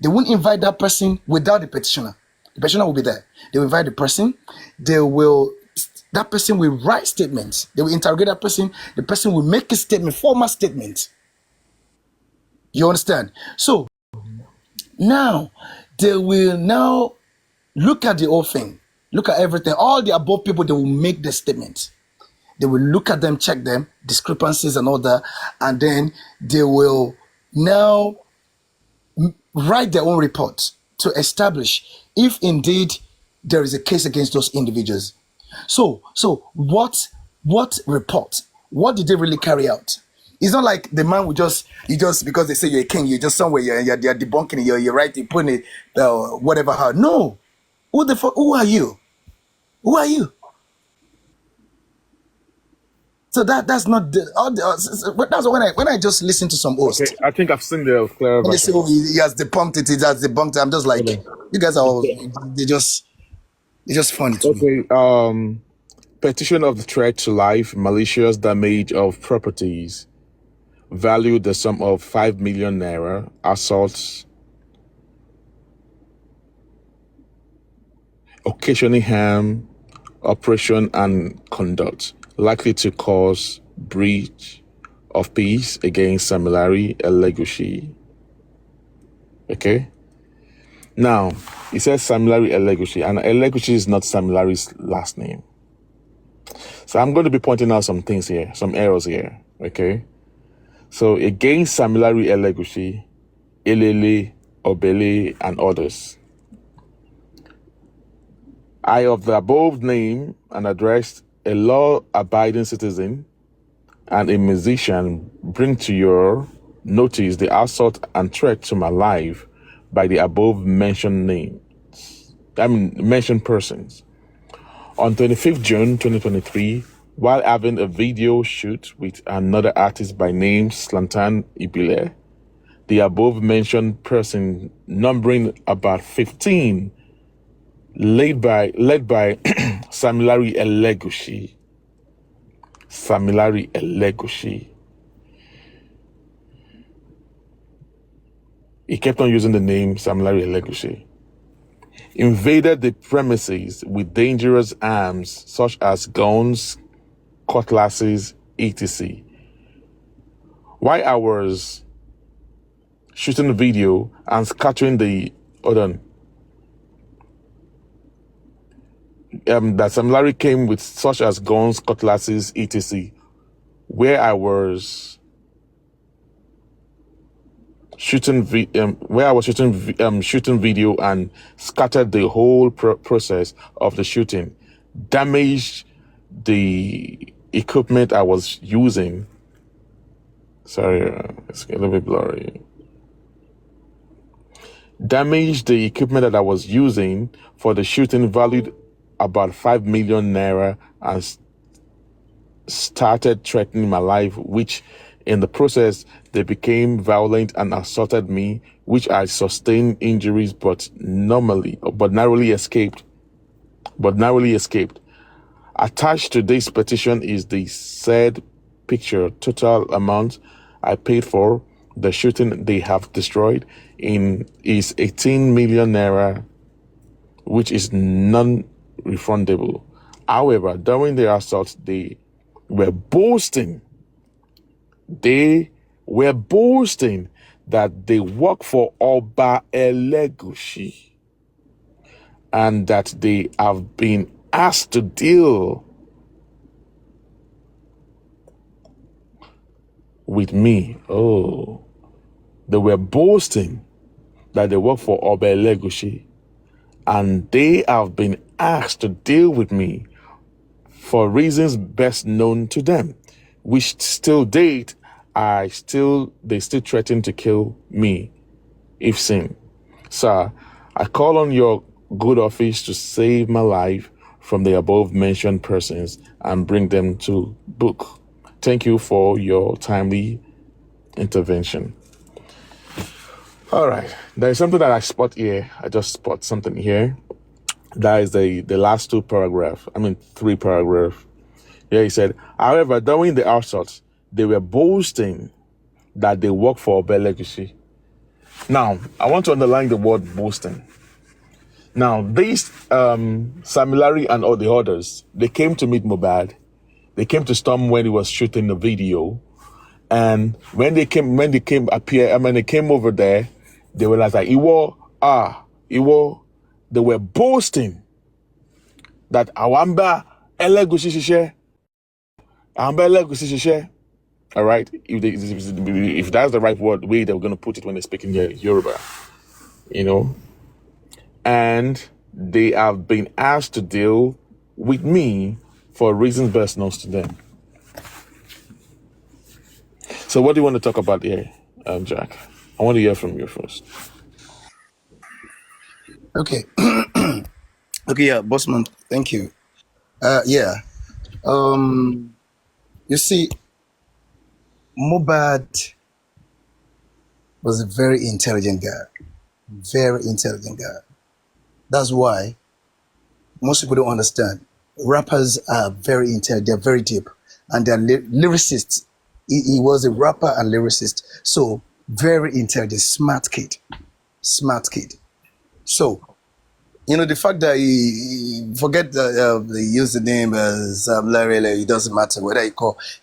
They won't invite that person without the petitioner. The petitioner will be there. They will invite the person. That person will write statements. They will interrogate that person. The person will make a statement, formal statement. You understand? So now they will now look at the whole thing, look at everything. All the above people, they will make the statement. They will look at them, check them, discrepancies and all that, and then they will now write their own report to establish if indeed there is a case against those individuals. So what report? What did they really carry out? It's not like the man will just because they say you're a king, you're just somewhere, you're debunking it, you're right, you're putting it whatever. How? No, who are you? Who are you? So that's not that's when I just listen to some host. Okay, I think I've seen the clear When they say, version. "Oh, he has debunked it," he has debunked it. I'm just like, Okay. you guys are all, they're just funny to me. Okay. Petition of the threat to life, malicious damage of properties, valued the sum of 5 million naira, assaults, occasioning harm, operation and conduct, likely to cause breach of peace against Samilari Elegushi. Okay? Now, it says Samilari Elegushi, and Elegushi is not Samilari's last name. So I'm going to be pointing out some things here, some errors here, okay? So against Samilari Elegushi, Elele, Obele, and others, I of the above name and addressed a law-abiding citizen and a musician bring to your notice the assault and threat to my life by the above mentioned mentioned persons. On 25th June 2023, while having a video shoot with another artist by name Slantan Ibile, the above mentioned person numbering about 15, led by Samilari Elegushi. Samilari Elegushi. He kept on using the name Samilari Elegushi. Invaded the premises with dangerous arms such as guns, cutlasses, etc. While I was shooting video and scattering the that Samilari came with such as guns, cutlasses, etc. Where I was shooting video and scattered the whole process of the shooting, damaged the equipment I was using. Sorry, it's a little bit blurry. Damaged the equipment that I was using for the shooting, valued about 5 million naira, and started threatening my life, which in the process they became violent and assaulted me, which I sustained injuries but narrowly escaped. Attached to this petition is the said picture. Total amount I paid for the shooting they have destroyed is 18 million naira, which is non-refundable. However, during the assault, they were boasting that they work for Oba Elegushi and that they have been asked to deal with me. Oh, they were boasting that they work for Oba Elegushi and they have been asked to deal with me for reasons best known to them, which still date, they still threaten to kill me if seen. Sir, I call on your good office to save my life from the above mentioned persons and bring them to book. Thank you for your timely intervention. All right, there is something that I spot here. I just spot something here. That is the last three paragraphs. Yeah, he said, however, during the assault, they were boasting that they work for Elegushi Now, I want to underline the word boasting. Now, these Samilari and all the others, they came to meet Mohbad. They came to Storm when he was shooting the video. And when they came over there, they were like, they were boasting that Awamba Elegushi Shishe, all right, if that's the right way they were going to put it when they speak in Yoruba, and they have been asked to deal with me for reasons best known to them. So what do you want to talk about here, Jack? I want to hear from you first. Okay. Okay, yeah, Bossman, thank you. Yeah. You see, Mohbad was a very intelligent guy. Very intelligent guy. That's why most people don't understand. Rappers are very intelligent, they're very deep, and they're lyricists. He was a rapper and lyricist. So, very intelligent, smart kid. Smart kid. So, the fact that he forget the username as Larry, it doesn't matter whether he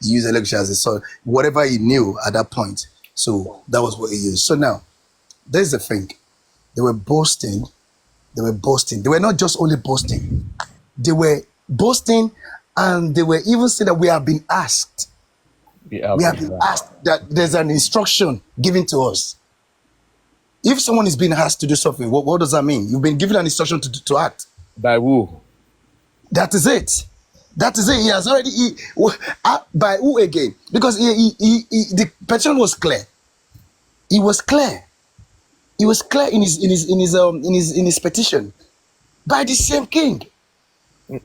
used Elegushi as a son, whatever he knew at that point. So that was what he used. So now, there's the thing. They were boasting. They were boasting. They were not just only boasting. They were boasting, and they were even saying that we have been asked. We have been asked that there's an instruction given to us. If someone is being asked to do something, what does that mean? You've been given an instruction to act. By who? That is it. That is it. He has already. By who again? Because the petition was clear. He was clear. He was clear in his petition by the same king.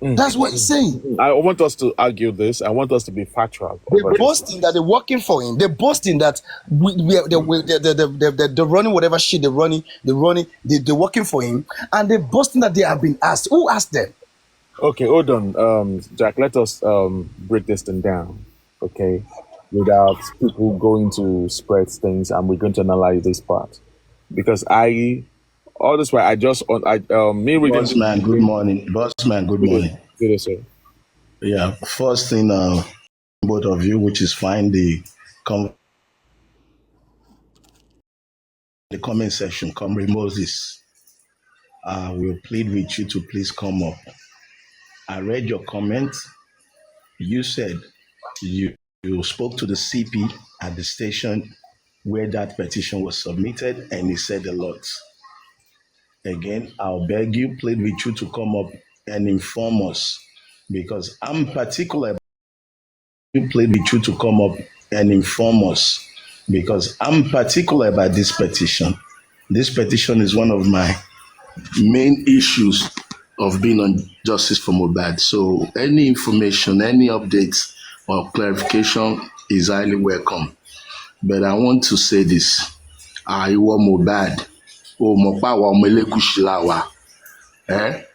That's what he's saying. I want us to argue this. I want us to be factual. They're boasting that they're working for him. They're boasting that they're running whatever shit they're running. They're working for him, and they're boasting that they have been asked. Who asked them? Okay, hold on, Jack. Let us break this thing down, okay? Without people going to spread things, and we're going to analyze this part because all this way, me reading. Bossman, good morning. Bossman, good morning. Good day, sir. Yeah, first thing, both of you, which is fine, the comment section, Comrade Moses, we'll plead with you to please come up. I read your comment. You said you spoke to the CP at the station where that petition was submitted, and he said a lot. Again, I'll beg you, plead with you to come up and inform us, because I'm particular. Plead with you to come up and inform us, because I'm particular about this petition. This petition is one of my main issues of being on Justice for Mohbad. So any information, any updates or clarification is highly welcome. But I want to say this. Ìwọ Mohbad, o mọ̀ pé àwa ọmọ Elegushi la wà.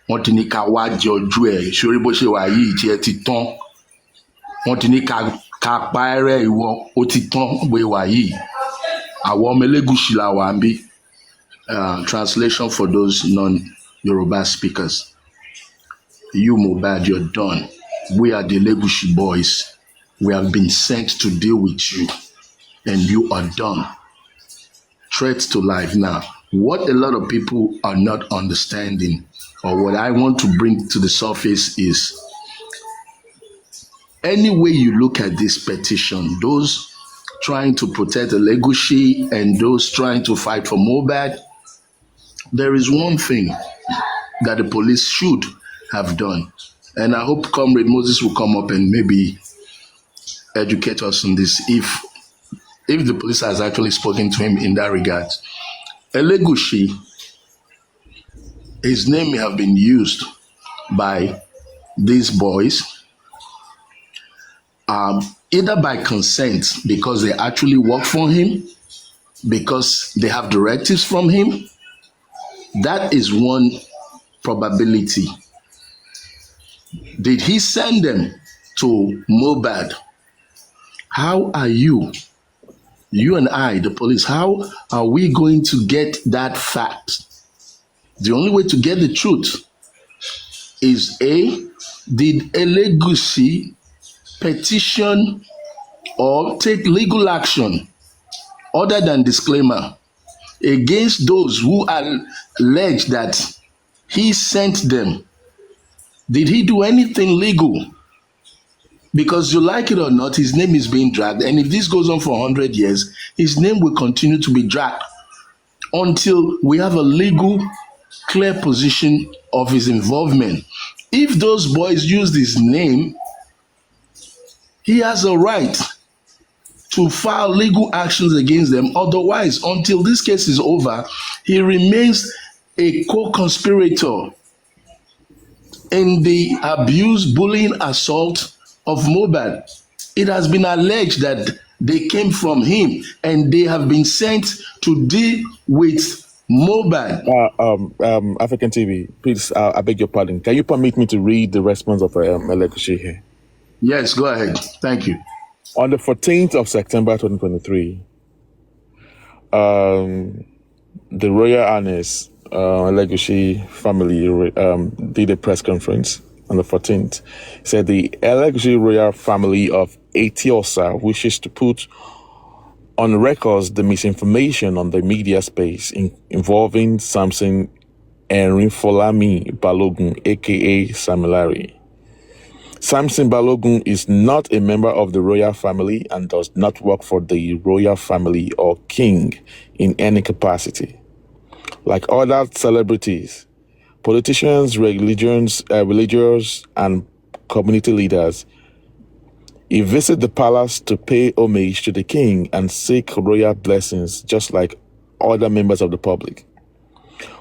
Wọ́n ti ní ká wá jẹ ojú ẹ̀, sórí bó ṣe wà yìí tí ẹ ti tán. Wọ́n ti ní ká pa ẹrẹ́ ìwọ, ó ti tán bó wà yìí. Àwa ọmọ Elegushi la wà ń bí. Translation for those non-Yoruba speakers. You Mohbad, you're done. We are the Elegushi boys. We have been sent to deal with you, and you are done. Threats to life now. What a lot of people are not understanding, or what I want to bring to the surface, is any way you look at this petition, those trying to protect Elegushi and those trying to fight for Mohbad, there is one thing that the police should have done. And I hope Comrade Moses will come up and maybe educate us on this, if the police has actually spoken to him in that regard. Elegushi, his name may have been used by these boys, either by consent, because they actually work for him, because they have directives from him. That is one probability. Did he send them to Mohbad? How are you You and I, the police, how are we going to get that fact? The only way to get the truth is A, did Elegushi petition or take legal action other than disclaimer against those who allege that he sent them? Did he do anything legal? Because you like it or not, his name is being dragged. And if this goes on for 100 years, his name will continue to be dragged until we have a legal, clear position of his involvement. If those boys use his name, he has a right to file legal actions against them. Otherwise, until this case is over, he remains a co-conspirator in the abuse, bullying, assault of Mohbad. It has been alleged that they came from him and they have been sent to deal with Mohbad. African TV, please, I beg your pardon. Can you permit me to read the response of Elegushi here? Yes, go ahead. Thank you. On the 14th of September 2023, the Royal Highness Elegushi family did a press conference on the 14th. Said the Elegushi royal family of Etiosa wishes to put on records the misinformation on the media space involving Samson Erinfolami Balogun, aka Samilari. Samson Balogun is not a member of the royal family and does not work for the royal family or king in any capacity. Like other celebrities, politicians, religious and community leaders, he visited the palace to pay homage to the king and seek royal blessings just like other members of the public.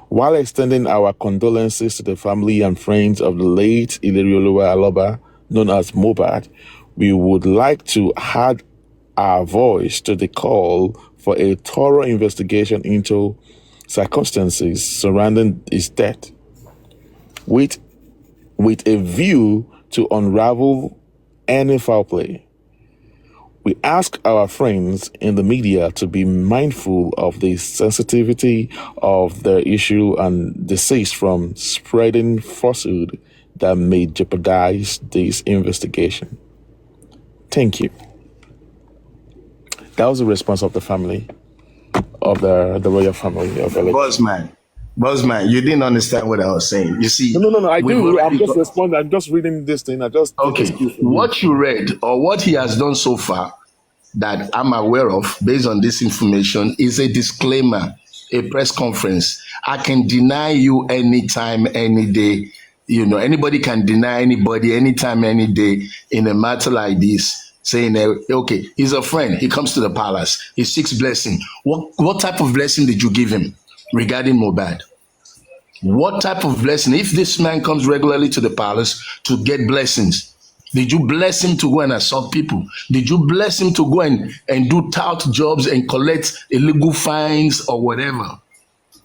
While extending our condolences to the family and friends of the late Ilerioluwa Aloba, known as Mohbad, we would like to add our voice to the call for a thorough investigation into circumstances surrounding his death, with a view to unravel any foul play. We ask our friends in the media to be mindful of the sensitivity of the issue and desist from spreading falsehood that may jeopardize this investigation. Thank you. That was the response of the family, of the royal family of Elegushi. Bossman, you didn't understand what I was saying. You see, No, I do. I'm just responding. I'm just reading this thing. Okay, what you read or what he has done so far that I'm aware of based on this information is a disclaimer, a press conference. I can deny you anytime, any day. You know, anybody can deny anybody anytime, any day in a matter like this, saying, okay, he's a friend. He comes to the palace. He seeks blessing. What type of blessing did you give him regarding Mohbad? What type of blessing? If this man comes regularly to the palace to get blessings, did you bless him to go and assault people? Did you bless him to go and do tout jobs and collect illegal fines or whatever?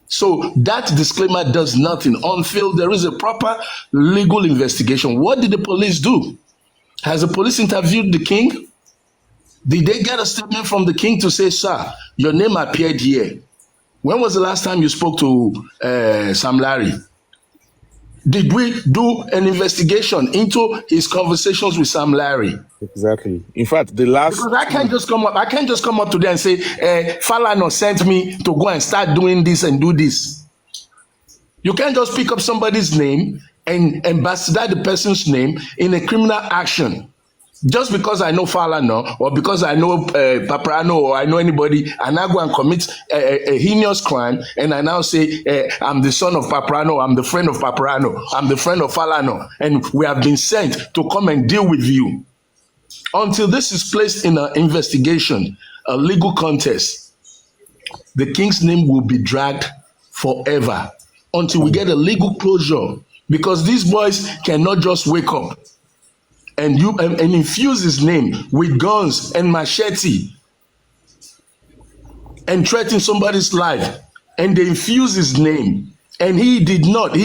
So that disclaimer does nothing until there is a proper legal investigation. What did the police do? Has the police interviewed the king? Did they get a statement from the king to say, sir, your name appeared here? When was the last time you spoke to Sam Larry? Did we do an investigation into his conversations with Sam Larry? Exactly. In fact, because I can't just come up today and say, Falana sent me to go and start doing this and do this. You can't just pick up somebody's name and bastardize the person's name in a criminal action. Just because I know Falana or because I know Paprano or I know anybody, and I go and commit a heinous crime, and I now say I'm the son of Paprano, I'm the friend of Paprano, I'm the friend of Falana, and we have been sent to come and deal with you. Until this is placed in an investigation, a legal contest, the king's name will be dragged forever until we get a legal closure, because these boys cannot just wake up and infuse his name with guns and machete and threaten somebody's life, and they infuse his name, and he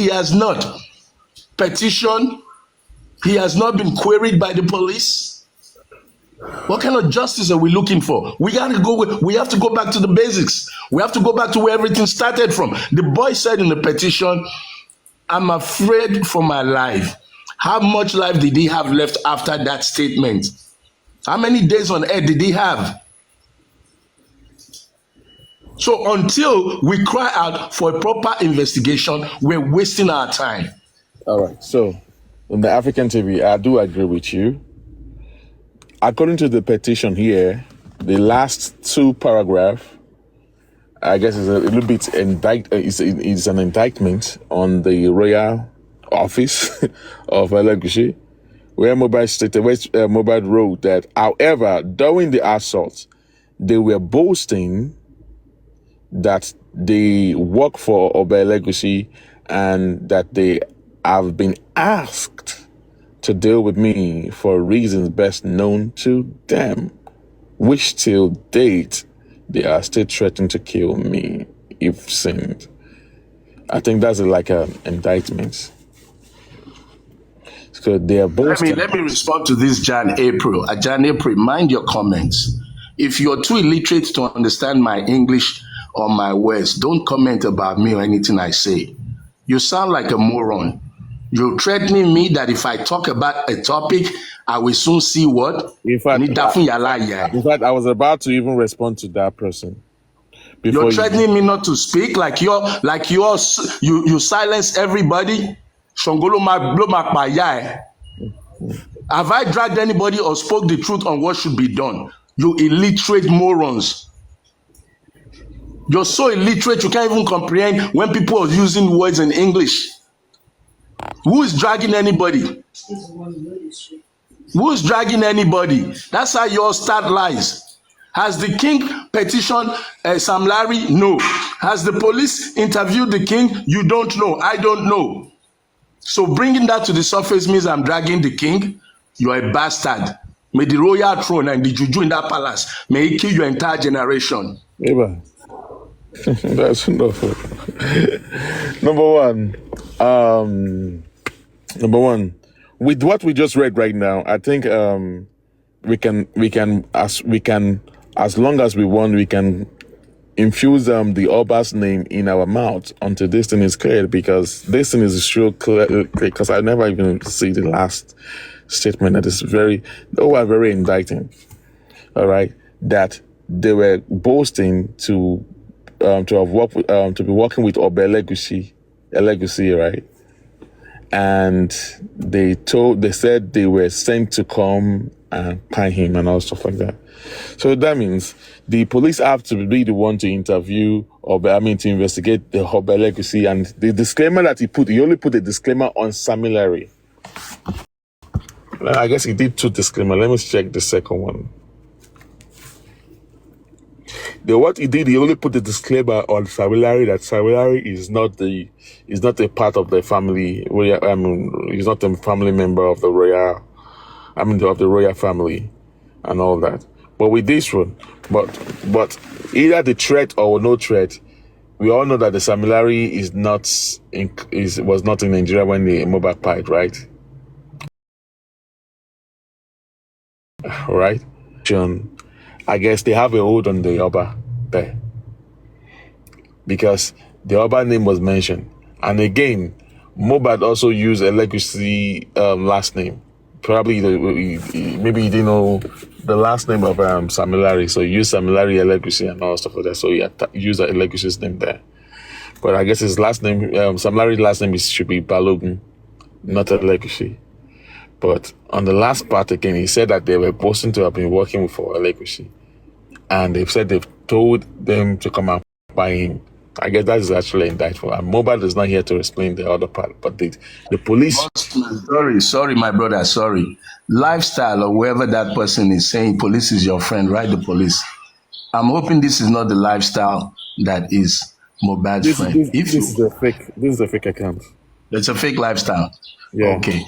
has not petitioned, he has not been queried by the police. What kind of justice are we looking for? We have to go back to the basics. We have to go back to where everything started from. The boy said in the petition, I'm afraid for my life. How much life did he have left after that statement? How many days on earth did he have? So until we cry out for a proper investigation, we're wasting our time. All right. So, in the African TV, I do agree with you. According to the petition here, the last two paragraphs, I guess, is a little bit is an indictment on the royal office of Elegushi, where Mohbad wrote that, however, during the assault, they were boasting that they work for Oba Elegushi and that they have been asked to deal with me for reasons best known to them, which till date they are still threatening to kill me if seen. I think that's like an indictment. So they are both. Let me respond to this, Jan April. Jan April, mind your comments. If you're too illiterate to understand my English or my words, don't comment about me or anything I say. You sound like a moron. You're threatening me that if I talk about a topic, I will soon see what? In fact, I was about to even respond to that person. You're threatening me not to speak, you silence everybody. Have I dragged anybody or spoke the truth on what should be done? You illiterate morons. You're so illiterate you can't even comprehend when people are using words in English. Who is dragging anybody? Who is dragging anybody? That's how your start lies. Has the king petitioned Sam Larry? No. Has the police interviewed the king? You don't know. I don't know. So bringing that to the surface means I'm dragging the king. You are a bastard. May the royal throne and the juju in that palace, may it kill your entire generation. Eba. That's enough. Number one, with what we just read right now, I think we can as long as we want, we can infuse the Oba's name in our mouth until this thing is cleared, because this thing is sure clear, because I never even see the last statement that is very indicting. All right, that they were boasting to have worked with, to be working with Oba Elegushi, right? And they said they were sent to come and find him and all stuff like that. So that means the police have to be the one to interview to investigate the Oba Elegushi. And the disclaimer that he only put a disclaimer on Sammy Larry. I guess he did two disclaimers. Let me check the second one. What he did, he only put the disclaimer on Sammy Larry that Sammy Larry is not a part of the family. He's not a family member of the royal. Of the royal family, and all that. But with this one, but either the threat or no threat, we all know that the Sammy Larry was not in Nigeria when the Mohbad died, right? Right. I guess they have a hold on the Oba there because the Oba name was mentioned, and again, Mohbad also used Elegushi last name. Probably maybe he didn't know the last name of Sammy Larry, so he used Sammy Larry Elegushi and all stuff like that. So he used Elegushi's name there. But I guess his last name, Sammy Larry's last name should be Balogun, not Elegushi. But on the last part again, he said that they were boasting to have been working for Elegushi, and they've said they've told them to come and buy him. I guess that is actually indictful. And Mohbad is not here to explain the other part, but the police. Sorry, my brother. Sorry. Lifestyle or whoever that person is saying, police is your friend, right? The police. I'm hoping this is not the lifestyle that is Mohbad's friend. This is a fake account. It's a fake lifestyle. Yeah. Okay.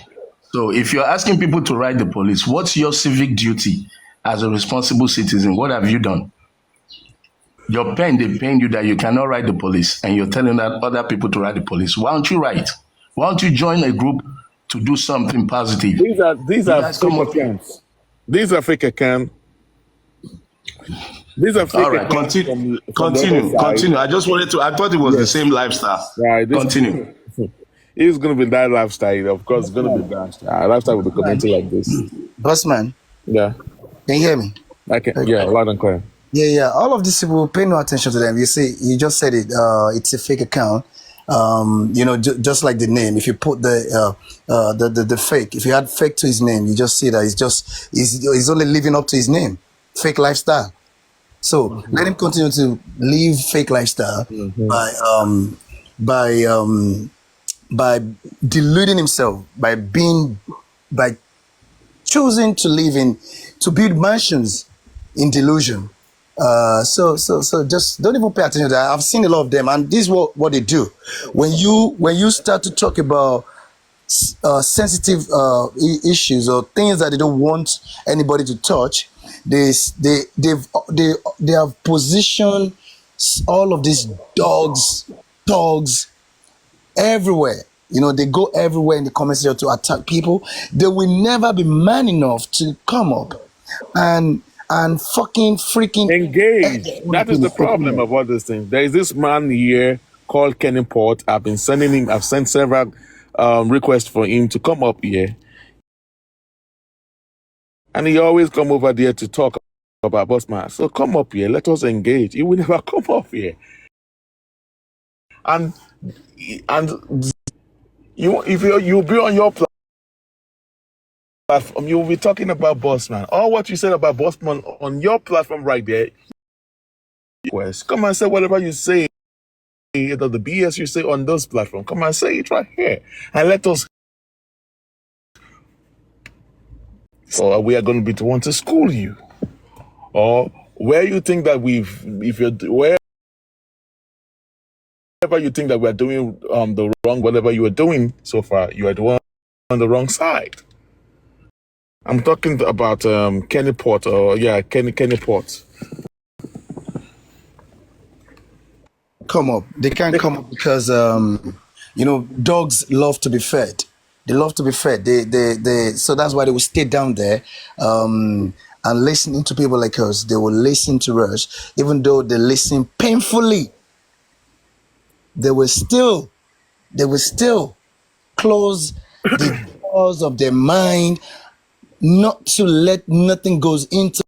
So if you're asking people to write the police, what's your civic duty as a responsible citizen? What have you done? Your pen, they paying you that you cannot write the police, and you're telling that other people to write the police. Why don't you write? Why don't you join a group to do something positive? These are fake accounts. These are fake account. These are All fake right, accounts continue, from the other side. continue. I just wanted to. I thought it was the Yes. same lifestyle. Right. This Continue. is going to be that lifestyle. Of course, it's going to be that. Our lifestyle will be Man, commenting like this. boss man, Yeah. can you hear me? I can. Okay. Yeah. Loud and clear. Yeah. All of these people pay no attention to them. You see, you just said it. It's a fake account. Just like the name. If you put the fake, if you add fake to his name, you just see that he's only living up to his name. Fake lifestyle. So let him continue to live fake lifestyle by by um by deluding himself, by choosing to build mansions in delusion. So just don't even pay attention to that. I've seen a lot of them, and this is what they do. When you start to talk about sensitive issues or things that they don't want anybody to touch, they have positioned all of these dogs everywhere. They go everywhere in the comment section to attack people. They will never be man enough to come up and fucking freaking Engage. end That is the people's problem opinion. of all these things. There is this man here called Kenny Port. I've sent several requests for him to come up here. And he always come over there to talk about Bossman. So come up here. Let us engage. He will never come up here. And you'll be on your platform, you'll be talking about Bossman. All what you said about Bossman on your platform right there. Come and say whatever you say. The BS you say on those platforms. Come and say it right here. And let us. So we are going to be the one to school you. Or where you think that wherever you think that we are doing the wrong, whatever you are doing so far, you are the one on the wrong side. I'm talking about Kenny Port, Kenny Port. Come up. They can't come up because dogs love to be fed. They love to be fed. So that's why they will stay down there and listening to people like us. They will listen to us, even though they listen painfully. They will still close the doors of their mind, not to let nothing goes into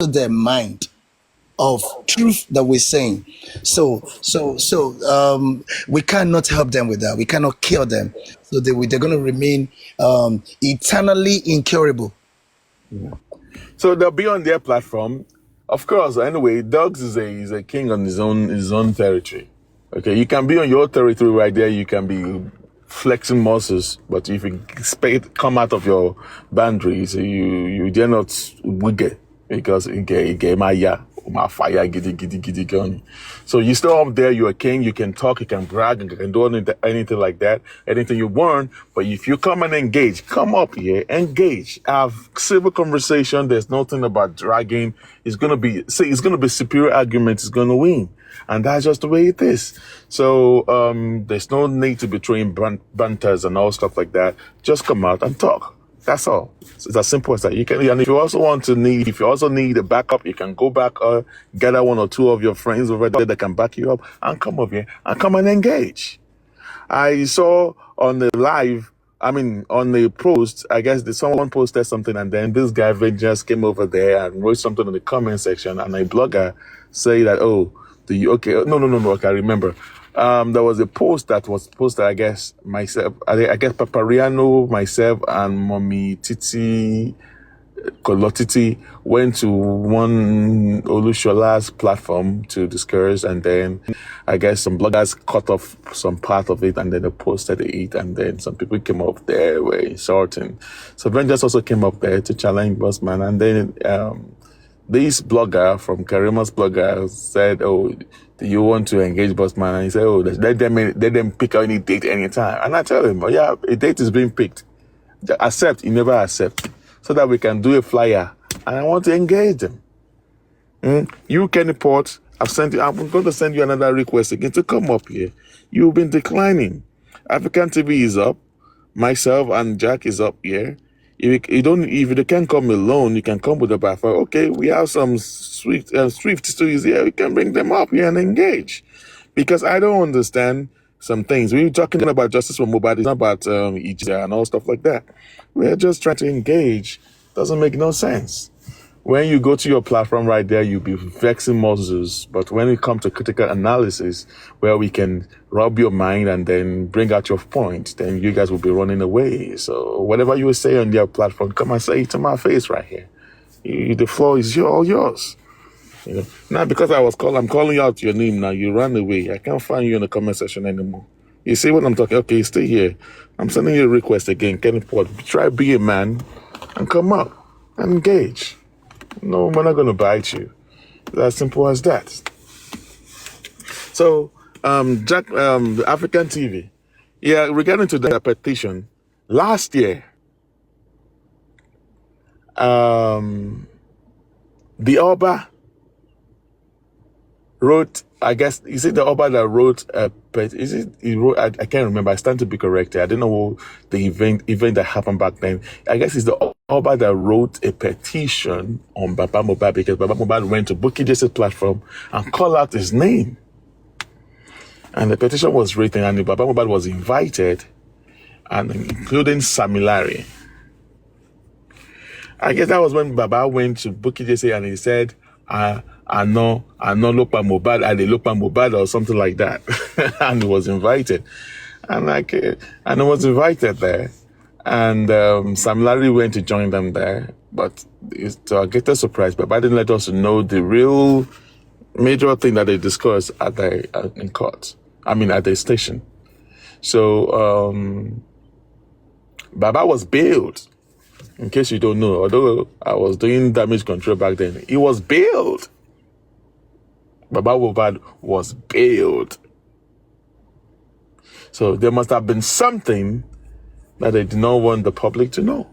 their mind of truth that we're saying. So we cannot help them with that. We cannot cure them. So they're going to remain eternally incurable. So they'll be on their platform. Of course, anyway, Dogs is a king on his own territory. Okay, you can be on your territory right there. You can be flexing muscles, but if you come out of your boundaries, you dare not wiggle because you get my fire giddy gun. So you still up there, you're a king, you can talk, you can brag, and you can do anything like that, anything you want. But if you come and engage, come up here, engage, have civil conversation. There's nothing about dragging. It's gonna be superior argument is gonna win. And that's just the way it is. So there's no need to be throwing banters and all stuff like that. Just come out and talk. That's all. It's as simple as that. You can, and if you also need a backup, you can go back or gather one or two of your friends over there that can back you up and come over here and come and engage. I saw on the on the post, I guess someone posted something and then this guy just came over there and wrote something in the comment section and a blogger say that, okay, I remember. There was a post that was posted, I guess Papariano, myself, and Mommy Titi Kolotiti went to one Olushola's platform to discuss, and then I guess some bloggers cut off some part of it and then they posted it, and then some people came up there were insulting. So Avengers also came up there to challenge Bossman, and then this blogger from Karima's blogger said, do you want to engage Bossman? And he said, let them pick any date anytime. And I tell him, a date is being picked. Accept, you never accept. So that we can do a flyer. And I want to engage them. You, Kenny Port, I'm going to send you another request again to come up here. You've been declining. African TV is up. Myself and Jack is up here. If they can't come alone, you can come with a backfire. Okay, we have some Swift studios here. We can bring them up here and engage. Because I don't understand some things. We're talking about justice for Mohbad. It's not about EJ and all stuff like that. We're just trying to engage. Doesn't make no sense. When you go to your platform right there, you'll be vexing Moses. But when it comes to critical analysis, where we can rub your mind and then bring out your point, then you guys will be running away. So whatever you say on your platform, come and say it to my face right here. The floor is all yours. You know, now because I'm calling you out your name now. You ran away. I can't find you in the comment section anymore. You see what I'm talking? Okay, stay here. I'm sending you a request again. Kenny Port, try be a man and come up and engage. No, we're not going to bite you. It's as simple as that. So, Jack, African TV. Yeah, regarding to the petition, last year, the Oba wrote, I guess, is it the Oba that wrote he wrote, I can't remember, I stand to be corrected. I don't know the event that happened back then. I guess it's the Oba that wrote a petition on Baba Mohbad because Baba Mohbad went to Bukky Jese's platform and called out his name. And the petition was written and Baba Mohbad was invited, and including Samilari. I guess that was when Baba went to Bukky Jesse and he said, I know look at Mohbad, I look at Mohbad or something like that. And he was invited. And I was invited there. And Sam Larry went to join them there. But to our greatest surprise, Baba didn't let us know the real major thing that they discussed in court. At the station. So Baba was bailed. In case you don't know, although I was doing damage control back then, he was bailed. Baba Mohbad was bailed. So there must have been something that they did not want the public to know.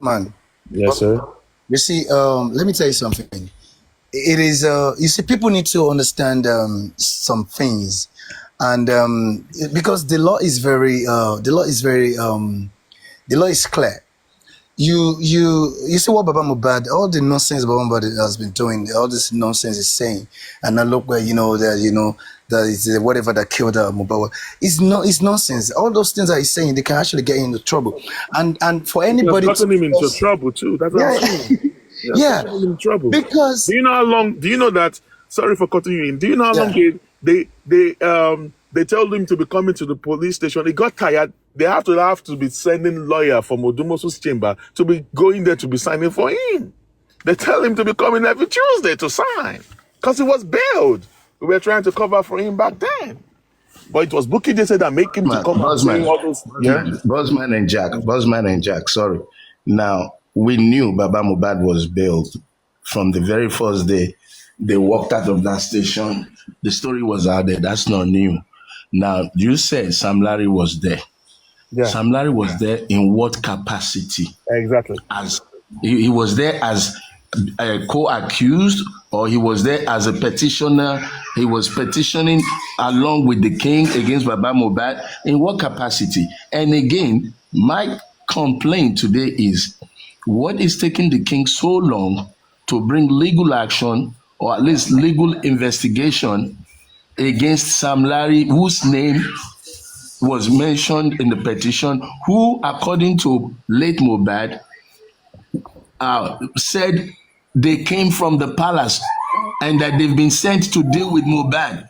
Man. Yes, sir. You see, let me tell you something. It is, you see, people need to understand some things. And because the law is clear. You see what Baba Mohbad, all the nonsense Baba Mohbad has been doing, all this nonsense is saying, and now look where that is whatever that killed Mohbad. It's nonsense. All those things that he's saying, they can actually get into trouble. And for anybody gotten him into trouble too. That's what I'm saying. Yeah, gotten him in trouble. because Do you know that? Sorry for cutting you in. Do you know how long they told him to be coming to the police station? He got tired. They have to be sending lawyer from Odumosu's chamber to be going there to be signing for him. They tell him to be coming every Tuesday to sign because he was bailed. We were trying to cover for him back then. But it was Bukky Jesse that make him to come and say all those. Yeah. Buzzman and Jack, sorry. Now, we knew Baba Mohbad was bailed from the very first day they walked out of that station. The story was out there. That's not new. Now, you said Sam Larry was there. Yeah. Sam Larry was there in what capacity? Exactly. As he was there as a co-accused, or he was there as a petitioner? He was petitioning along with the king against Baba Mohbad. In what capacity? And again, my complaint today is, what is taking the king so long to bring legal action, or at least legal investigation against Sam Larry, whose name was mentioned in the petition, who, according to late Mohbad, said they came from the palace and that they've been sent to deal with Mohbad,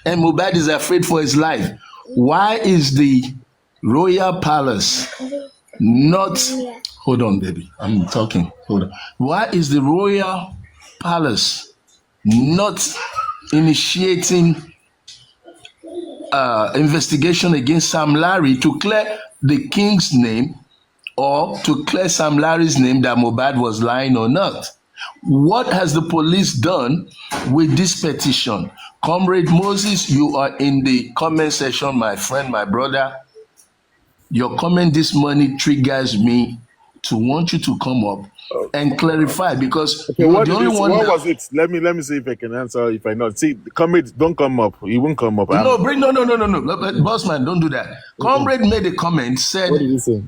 and Mohbad is afraid for his life. Why is the royal palace not... Hold on, baby. I'm talking. Hold on. Why is the royal palace not initiating investigation against Sam Larry to clear the king's name, or to clear Sam Larry's name, that Mohbad was lying or not? What has the police done with this petition? Comrade Moses, you are in the comment section, my friend, my brother. Your comment this morning triggers me to want you to come up and clarify, because Okay, you're the only one. What was it? Let me see if I can answer. If I know, see, comrade, don't come up. He won't come up. No, Bossman, don't do that. Comrade made a comment, said, What did he say?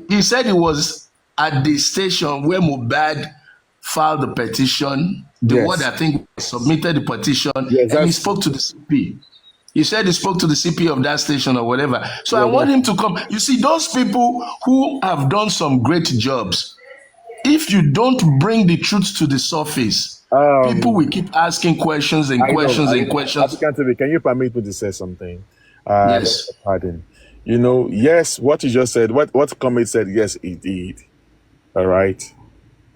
He said he was at the station where Mohbad filed the petition. The word Yes. I think submitted the petition, Yes, and he that's spoke to the CP. He said he spoke to the CP of that station or whatever. So I yeah, want that's him to come. You see, those people who have done some great jobs, if you don't bring the truth to the surface, people will keep asking questions and I know. questions and questions. African TV, can you permit me to say something? Yes. Pardon. Yes, what you just said, what Comrade said, yes, he did. All right.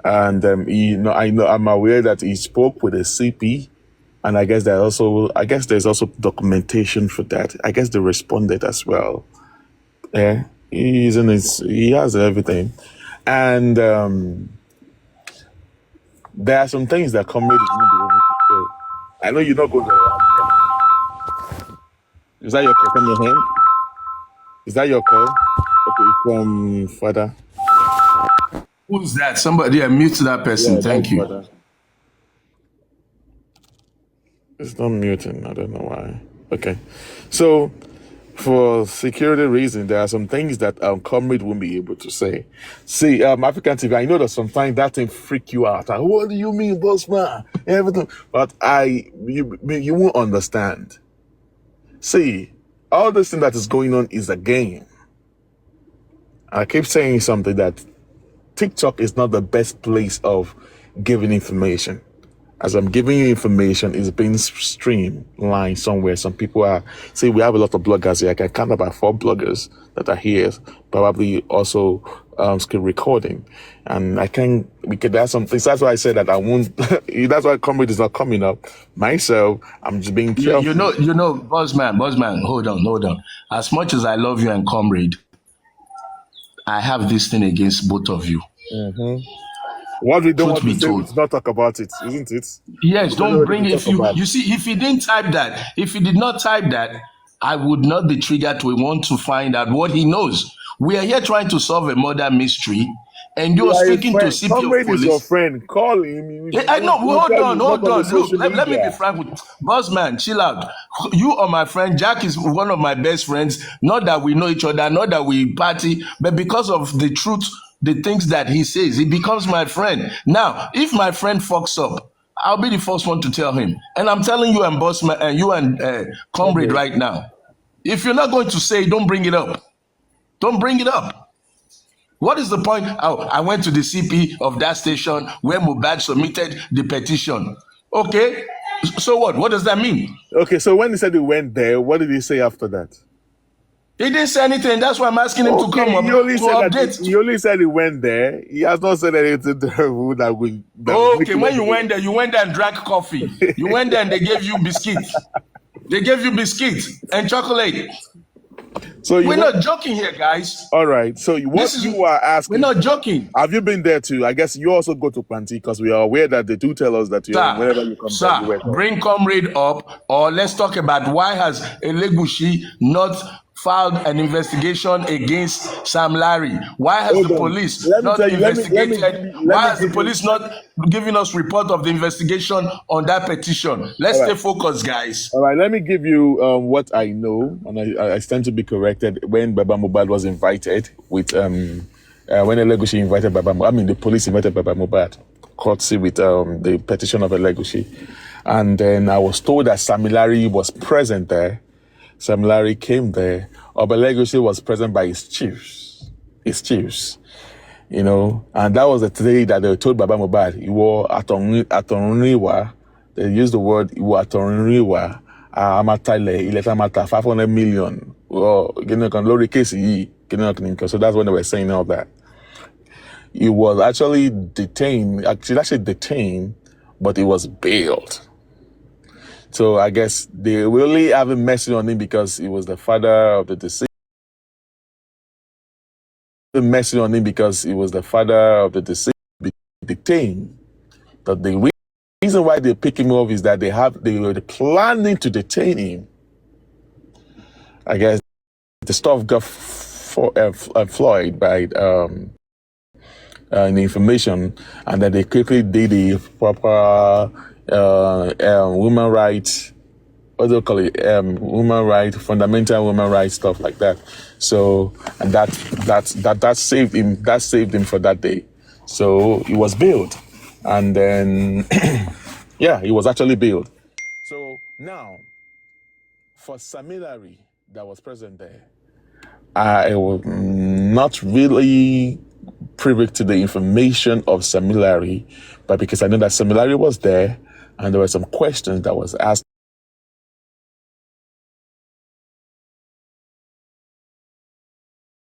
And I'm aware that he spoke with the CP, and I guess there's also documentation for that. I guess they responded as well. Yeah, he has everything, and there are some things that Comrade is not able to say. I know you're not going to. Is that your call from your hand? Is that your call? Okay, from Father. Who's that? Somebody, mute that person. Yeah, Thank that's you. Father. It's not muting. I don't know why. Okay, so for security reasons, there are some things that Comrade won't be able to say. See, African TV, I know that sometimes that thing freak you out. Like, what do you mean, boss man? Everything, but you won't understand. See, all this thing that is going on is a game. I keep saying something that TikTok is not the best place of giving information. As I'm giving you information, it's being streamlined somewhere. Some people we have a lot of bloggers here. I can count about 4 bloggers that are here, probably also screen recording. And that's something. That's why I said that I won't, that's why Comrade is not coming up. Myself, I'm just being careful. Bossman, hold on. As much as I love you and Comrade, I have this thing against both of you. Mm-hmm. What we don't Truth want to be say told. is not talk about it, isn't it? Yes, don't bring it. You see, if he didn't type that, if he did not type that, I would not be triggered to want to find out what he knows. We are here trying to solve a murder mystery, and you're speaking to CP of Comrade is your police. friend. Call him. I know. Hold on. Look, let me be frank with you. Boss man, chill out. You are my friend. Jack is one of my best friends. Not that we know each other, not that we party, but because of the truth, the things that he says, he becomes my friend. Now, if my friend fucks up, I'll be the first one to tell him. And I'm telling you and boss man, and you and Comrade right now. If you're not going to say, don't bring it up. Don't bring it up. What is the point? Oh, I went to the CP of that station where Mohbad submitted the petition. Okay, so what? What does that mean? Okay, so when he said he went there, what did he say after that? He didn't say anything. That's why I'm asking him to come up He only to update. he only said he went there. He has not said anything terrible that would. Okay, when you went there and drank coffee. You went there and they gave you biscuits. They gave you biscuits and chocolate. So we're not joking here, guys. All right. So what you are asking? We're not joking. Have you been there too? I guess you also go to Panti because we are aware that they do tell us that whenever you come. Sir, bring Comrade up, or let's talk about why has Elegushi not filed an investigation against Sam Larry? Why has the police not investigated? Why has the police not given us report of the investigation on that petition? Let's stay focused, guys. All right, let me give you what I know, and I stand to be corrected. When Baba Mohbad was invited with when Elegushi invited the police invited Baba Mohbad, courtesy with the petition of Elegushi, and then I was told that Sam Larry was present there. Sam Larry came there. Elegushi was present by his chiefs, and that was the day that they told Baba Mohbad, he wore atonriwa. They used the word atonriwa. Amatale, iletamata, 500 million. So that's when they were saying all that. He was actually detained, but he was bailed. So I guess they really haven't mercy on him because he was the father of the deceased. Mercy on him because he was the father of the deceased. Detained. But the reason why they pick him up is that they were planning to detain him. I guess the stuff got Floyd by the information, and that they quickly did the proper human rights what do you call it? Human rights, fundamental human rights stuff like that. So, and that saved him. That saved him for that day. So he was bailed, and then yeah, he was actually bailed. So now, for Samilari that was present there, I was not really privy to the information of Samilari, but because I know that Samilari was there, and there were some questions that was asked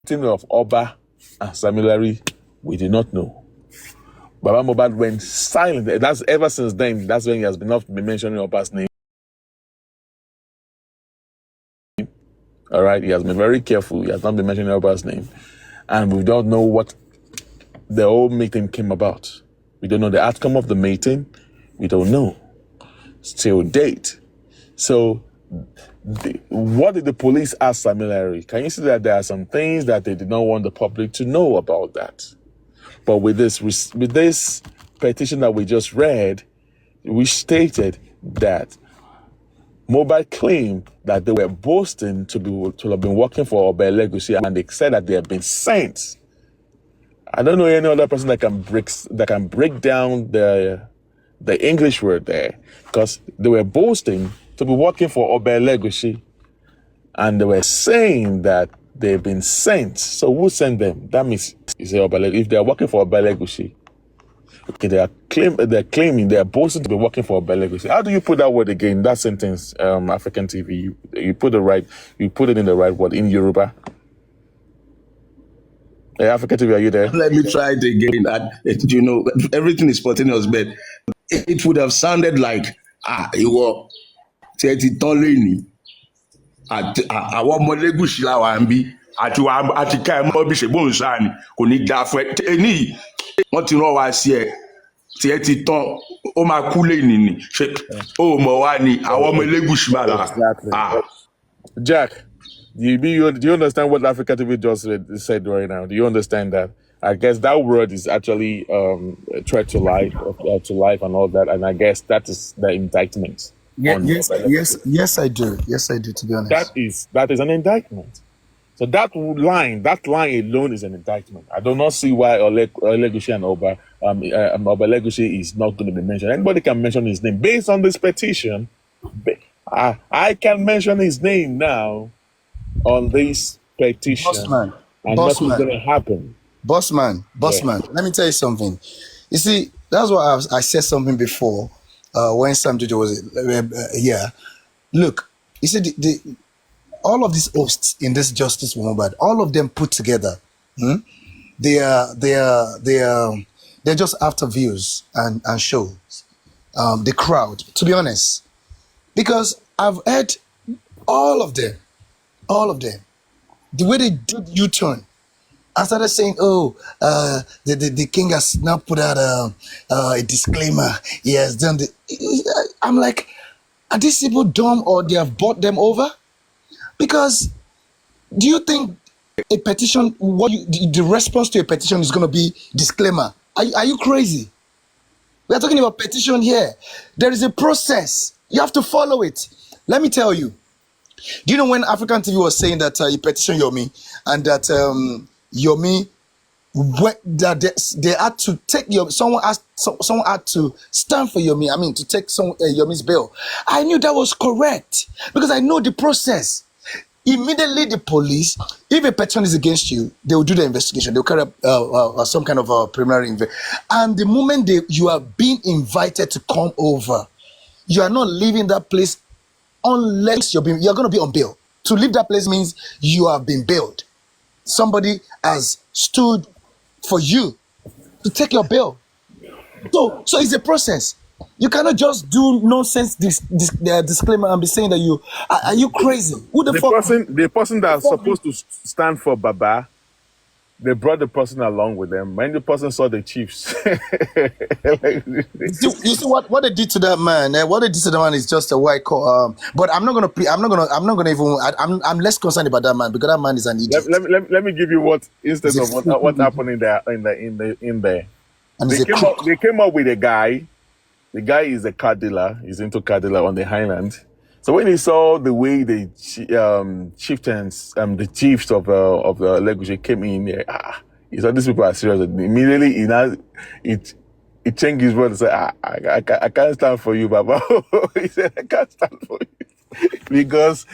of Oba and Samilari, we did not know. Baba Mohbad went silent. That's ever since then. That's when he has been not been mentioning Oba's name. All right, he has been very careful. He has not been mentioning Oba's name, and we don't know what the whole meeting came about. We don't know the outcome of the meeting. We don't know till date. So, what did the police ask Samilari? Can you see that there are some things that they did not want the public to know about that? But with this petition that we just read, we stated that Mohbad claimed that they were boasting to have been working for Elegushi, and they said that they have been sent. I don't know any other person that can break down the English word there, because they were boasting to be working for Elegushi, and they were saying that they've been sent. So who sent them? That means if they are working for Elegushi, okay, they're boasting to be working for Elegushi. How do you put that word again? That sentence, African TV. You put it in the right word in Yoruba. Hey, African TV, are you there? Let me try it again. Everything is spontaneous, but it would have sounded like ìwọ tí ẹ ti tán lẹ́yìn àwọn ọmọ Elegushi làwa ń bí àti ká ẹ mọ́ bí ṣe bóun sáà ni kò ní dáa fún ẹ ẹni yìí wọ́n ti rán wa sí ẹ tí ẹ ti tán ó máa kú lẹ́yìn ni ṣe ó mọ̀ wá ni àwọn ọmọ Elegushi máa là. Jack, do you understand what Africa TV just said right now? Do you understand that? I guess that word is actually threat to life and all that, and I guess that is the indictment. Yes, I do. Yes, I do. To be honest, that is an indictment. So that line alone is an indictment. I do not see why Elegushi and Oba Elegushi is not going to be mentioned. Anybody can mention his name based on this petition. I can mention his name now on this petition, and nothing's going to happen. Bossman, let me tell you something. You see, that's why I said something before when Sam Jojo was here. Look, you see, all of these hosts in this Justice for Mohbad, all of them put together, they're just after views and shows, the crowd, to be honest. Because I've heard all of them, the way they did U-turn. I started saying, the king has now put out a disclaimer. He has done the... I'm like, are these people dumb or they have bought them over? Because do you think a petition, the response to a petition is going to be disclaimer? Are you crazy? We are talking about petition here. There is a process. You have to follow it. Let me tell you. Do you know when African TV was saying that you petition Yomi and that... Yomi, that they had to take someone had to stand for Yomi. I mean, to take Yomi's bail. I knew that was correct because I know the process. Immediately, the police, if a petition is against you, they will do the investigation. They will carry up some kind of preliminary investigation. And the moment you are being invited to come over, you are not leaving that place unless you're going to be on bail. To leave that place means you have been bailed. Somebody has stood for you to take your bail. So it's a process. You cannot just do nonsense disclaimer and be saying that are you crazy? Who the fuck? The person that's supposed to stand for Baba, they brought the person along with them. When the person saw the chiefs, you see what they did to that man. What they did to that man is just a white call. But I'm not gonna even. I'm less concerned about that man because that man is an idiot. Let me give you what instead of what happened in there. And they came up with a guy. The guy is a car dealer. He's into car dealer on the Highland. So when he saw the way the chieftains, the chiefs of the Elegushi came in here, he saw these people are serious. Immediately, he changed his word and said, I can't stand for you, Baba. He said, I can't stand for you. Because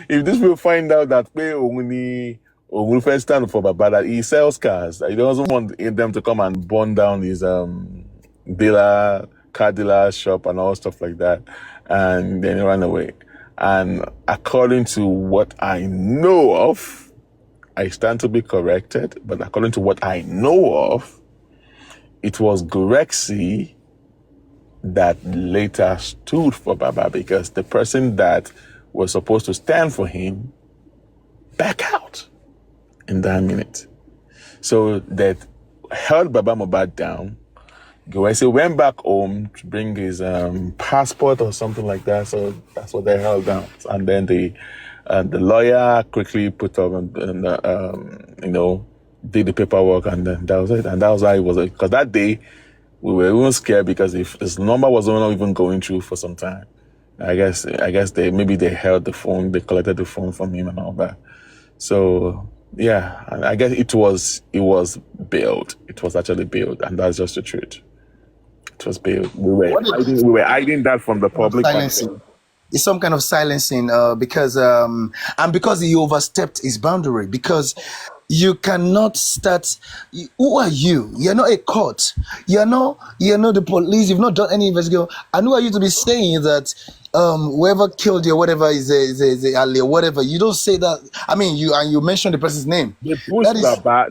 if these people find out that Ogun first stand for Baba, that he sells cars, that he doesn't want them to come and burn down his car dealer shop and all stuff like that, and then he ran away. And according to what I know of, I stand to be corrected, but according to what I know of, it was Gurexi that later stood for Baba, because the person that was supposed to stand for him back out in that minute. So that held Baba Mohbad down. Gurexi went back home to bring his passport or something like that. So that's what they held down. And then the lawyer quickly put up and did the paperwork, and then that was it. And that was how it was. Because that day we were even scared, because if his number was not even going through for some time, I guess they held the phone, they collected the phone from him and all that. So yeah, and I guess it was bailed. It was actually bailed, and that's just the truth. It was bailed. We were hiding that from the public. Silencing. It's some kind of silencing because he overstepped his boundary, because you cannot start. Who are you? You're not a court. You're not the police. You've not done any investigation. And who are you to be saying that whoever killed you or whatever is a Ali or whatever? You don't say that. I mean, you mentioned the person's name. They pushed Baba.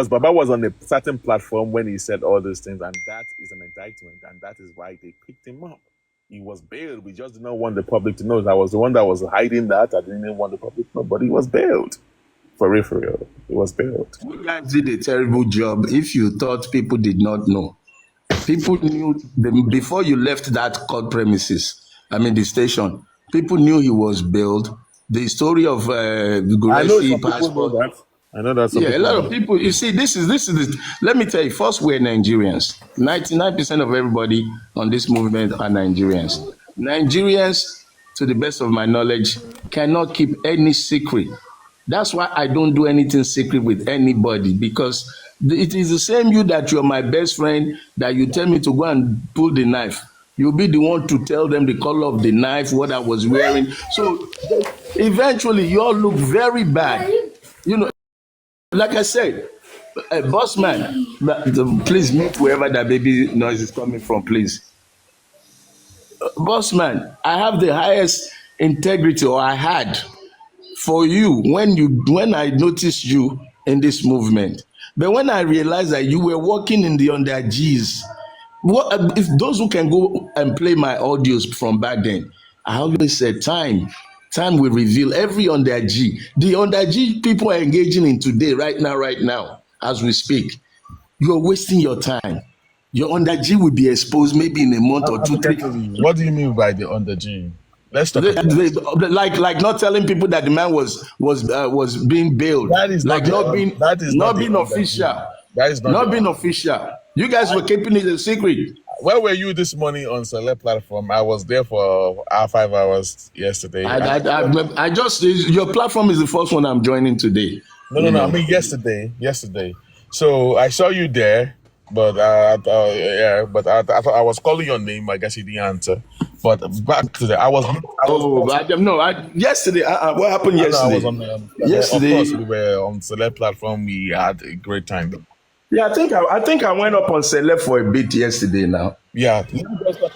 Baba was on a certain platform when he said all these things, and that is an indictment, and that is why they picked him up. He was bailed. We just did not want the public to know. I was the one that was hiding that. I didn't want the public to know, but he was bailed. For real. He was bailed. You guys did a terrible job if you thought people did not know. People knew before you left that court premises, the station. People knew he was bailed. The story of Gurexi passport. I know that. Yeah, a lot of people. You see, this is. Let me tell you. First, we're Nigerians. 99% of everybody on this movement are Nigerians. Nigerians, to the best of my knowledge, cannot keep any secret. That's why I don't do anything secret with anybody, because it is the same you that you're my best friend, that you tell me to go and pull the knife. You'll be the one to tell them the color of the knife, what I was wearing. So eventually, you all look very bad. Like I said, boss man, please mute wherever that baby noise is coming from, please. Boss man, I have the highest integrity, or I had, for you when I noticed you in this movement. But when I realized that you were working in the under G's, if those who can go and play my audios from back then, I always said time will reveal every under G. The under G people are engaging in today, right now, as we speak. You're wasting your time. Your under G will be exposed maybe in a month or 2, 3. What do you mean by the under G? Let's talk like not telling people that the man was being bailed. That is like not being official. That is not being official. You guys were keeping it a secret. Where were you this morning on Celeb platform? I was there for 5 hours yesterday. I just, your platform is the first one I'm joining today. No. I mean yesterday. So I saw you there, but I thought I was calling your name. I guess you didn't answer. But back to that, yesterday. What happened yesterday? Yesterday, of course, we were on Celeb platform. We had a great time. Yeah, I think I went up on Celeb for a bit yesterday. Now, yeah.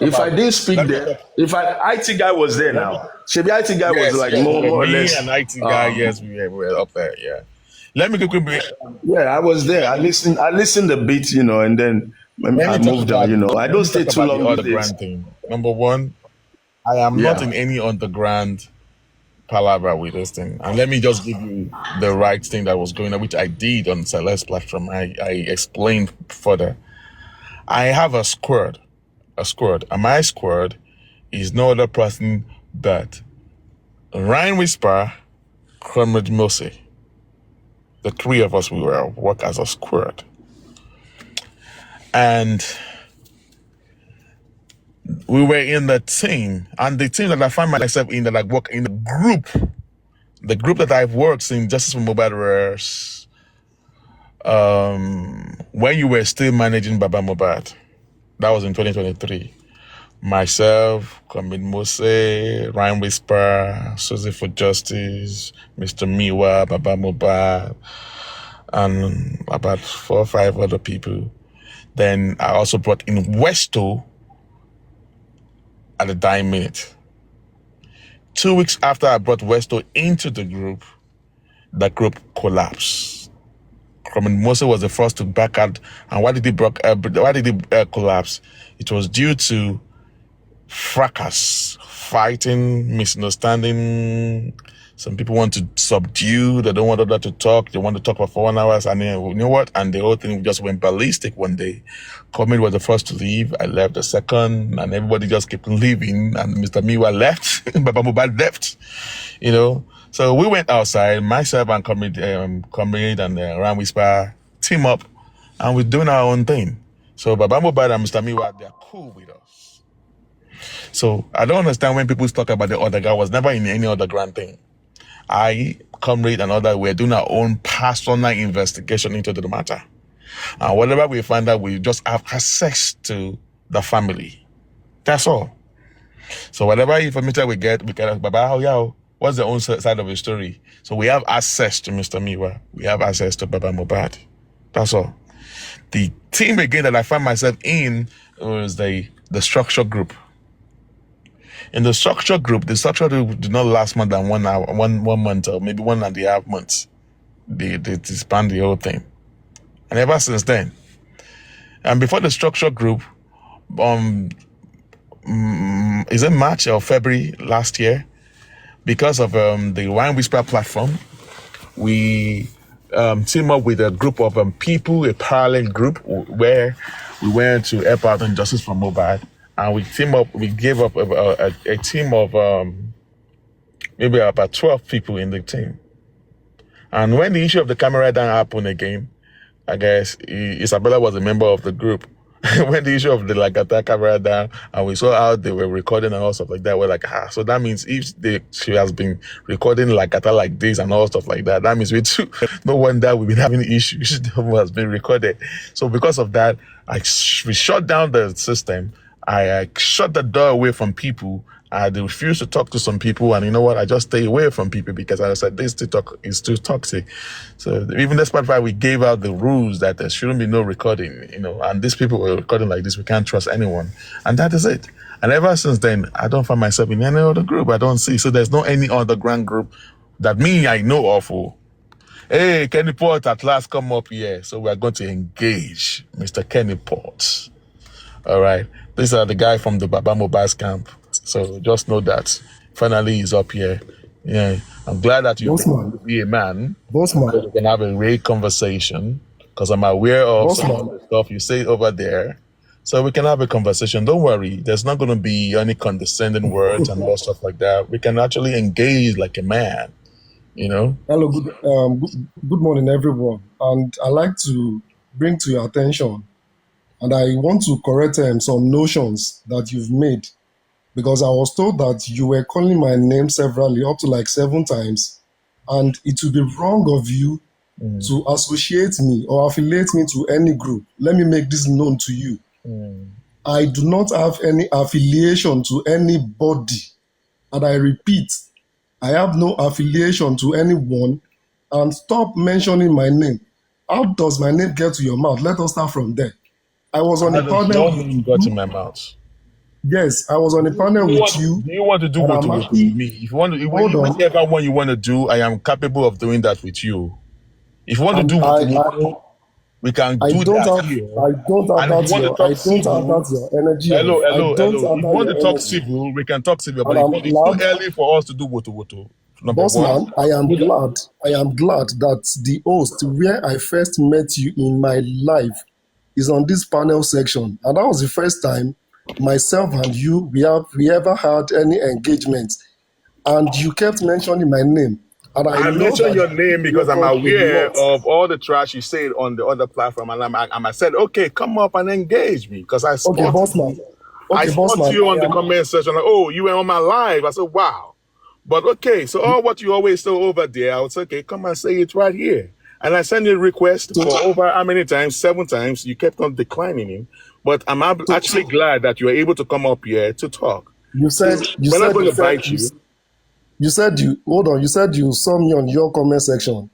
If I didn't speak there, if IT guy was there now, Shebi IT guy was like more or less. Me and IT guy, yes, we were up there. Yeah. Let me quickly. Yeah, I was there. I listened a bit, and then I moved on. I don't stay too long. Underground thing. Number one, I am not in any underground palaver with this thing. And let me just give you the right thing that was going on, which I did on Celeb's platform. I explained further. I have a squad. And my squad is no other person but Ryan Whisper, Comrade Mose. The three of us, we work as a squad. And We were in the team, and the team that I find myself in, that I work in the group that I've worked in Justice for Mohbad was when you were still managing Baba Mohbad. That was in 2023. Myself, Kamid Mose, Ryan Whisper, Susie for Justice, Mr. Miwa, Baba Mohbad, and about 4 or 5 other people. Then I also brought in Westo at the dying minute. 2 weeks after I brought Westo into the group collapsed. Kamid Mose was the first to back out. And why did he collapse? It was due to fracas, fighting, misunderstanding. Some people want to subdue. They don't want others to talk. They want to talk for 4 hours. And then, you know what? And the whole thing just went ballistic one day. Kamid was the first to leave. I left the second. And everybody just kept leaving. And Mr. Miwa left. Baba Mohbad left. You know? So we went outside. Myself and Kamid and Ram Whisper team up. And we're doing our own thing. So Baba Mohbad and Mr. Miwa, they're cool with us. So I don't understand when people talk about the other guy. I was never in any other grand thing. I, Comrade, and other, we're doing our own personal investigation into the matter. And whatever we find out, we just have access to the family. That's all. So whatever information we get, we can ask Baba, how yeah, what's the own side of the story? So we have access to Mr. Miwa. We have access to Baba Mohbad. That's all. The team again that I find myself in was the structure group. In the structure group did not last more than 1 hour, one month, or maybe 1.5 months. They disbanded the whole thing. And ever since then, and before the structure group, is it March or February last year? Because of the Wine Whisper platform, we team up with a group of people, a parallel group, where we went to help out on Justice for Mohbad. And we gave up a team of maybe about 12 people in the team. And when the issue of the camera down happened again, I guess Isabella was a member of the group. When the issue of the Lagata camera down, and we saw how they were recording and all stuff like that, we're like, so that means if she has been recording Lagata like this and all stuff like that, that means we too. No wonder we've been having issues. The has been recorded. So because of that, we shut down the system. I shut the door away from people. I refused to talk to some people, and you know what? I just stay away from people because I said this TikTok is too toxic. So even despite why we gave out the rules that there shouldn't be no recording, you know, and these people were recording like this, we can't trust anyone, and that is it. And ever since then, I don't find myself in any other group. I don't see. So there's no any other grand group that I know of. Hey, Kenny Port, at last come up here. So we are going to engage Mr. Kenny Port. All right. These are the guy from the Baba Mohbad camp. So just know that finally he's up here. Yeah. I'm glad that you be a man. Bossman. So we can have a real conversation because I'm aware of some of the stuff you say over there. So we can have a conversation. Don't worry. There's not going to be any condescending words and all stuff like that. We can actually engage like a man, you know? Hello, good morning, everyone. And I'd like to bring to your attention, and I want to correct some notions that you've made, because I was told that you were calling my name severally, up to like 7 times, and it would be wrong of you to associate me or affiliate me to any group. Let me make this known to you. I do not have any affiliation to anybody. And I repeat, I have no affiliation to anyone. And stop mentioning my name. How does my name get to your mouth? Let us start from there. I was on a panel. Your name got in my mouth. Yes, I was on a panel with you. Do you want to do what with me? If you want to, whatever one you want to do, I am capable of doing that with you. If you want to do what we can do that here. I don't have that your energy. Hello. If you want to talk civil, we can talk civil, but it's too early for us to do woto. Bossman, I am glad that the host where I first met you in my life is on this panel section. And that was the first time myself and you, we ever had any engagement. And you kept mentioning my name. And I mentioned your name because I'm aware of all the trash you said on the other platform. And I said, okay, come up and engage me. Because I Okay, Bossman. I Okay, spot bossman, you on I the am. comment section, like, oh, you were on my live. I said, wow. But okay, so all what you always say over there, I would say, okay, come and say it right here. And I sent you a request So, for over how many times? 7 times. You kept on declining him. But I'm actually so glad that you were able to come up here to talk. you So said you we're not said going you to said bite you. you said you hold on. You said you saw me on your comment section.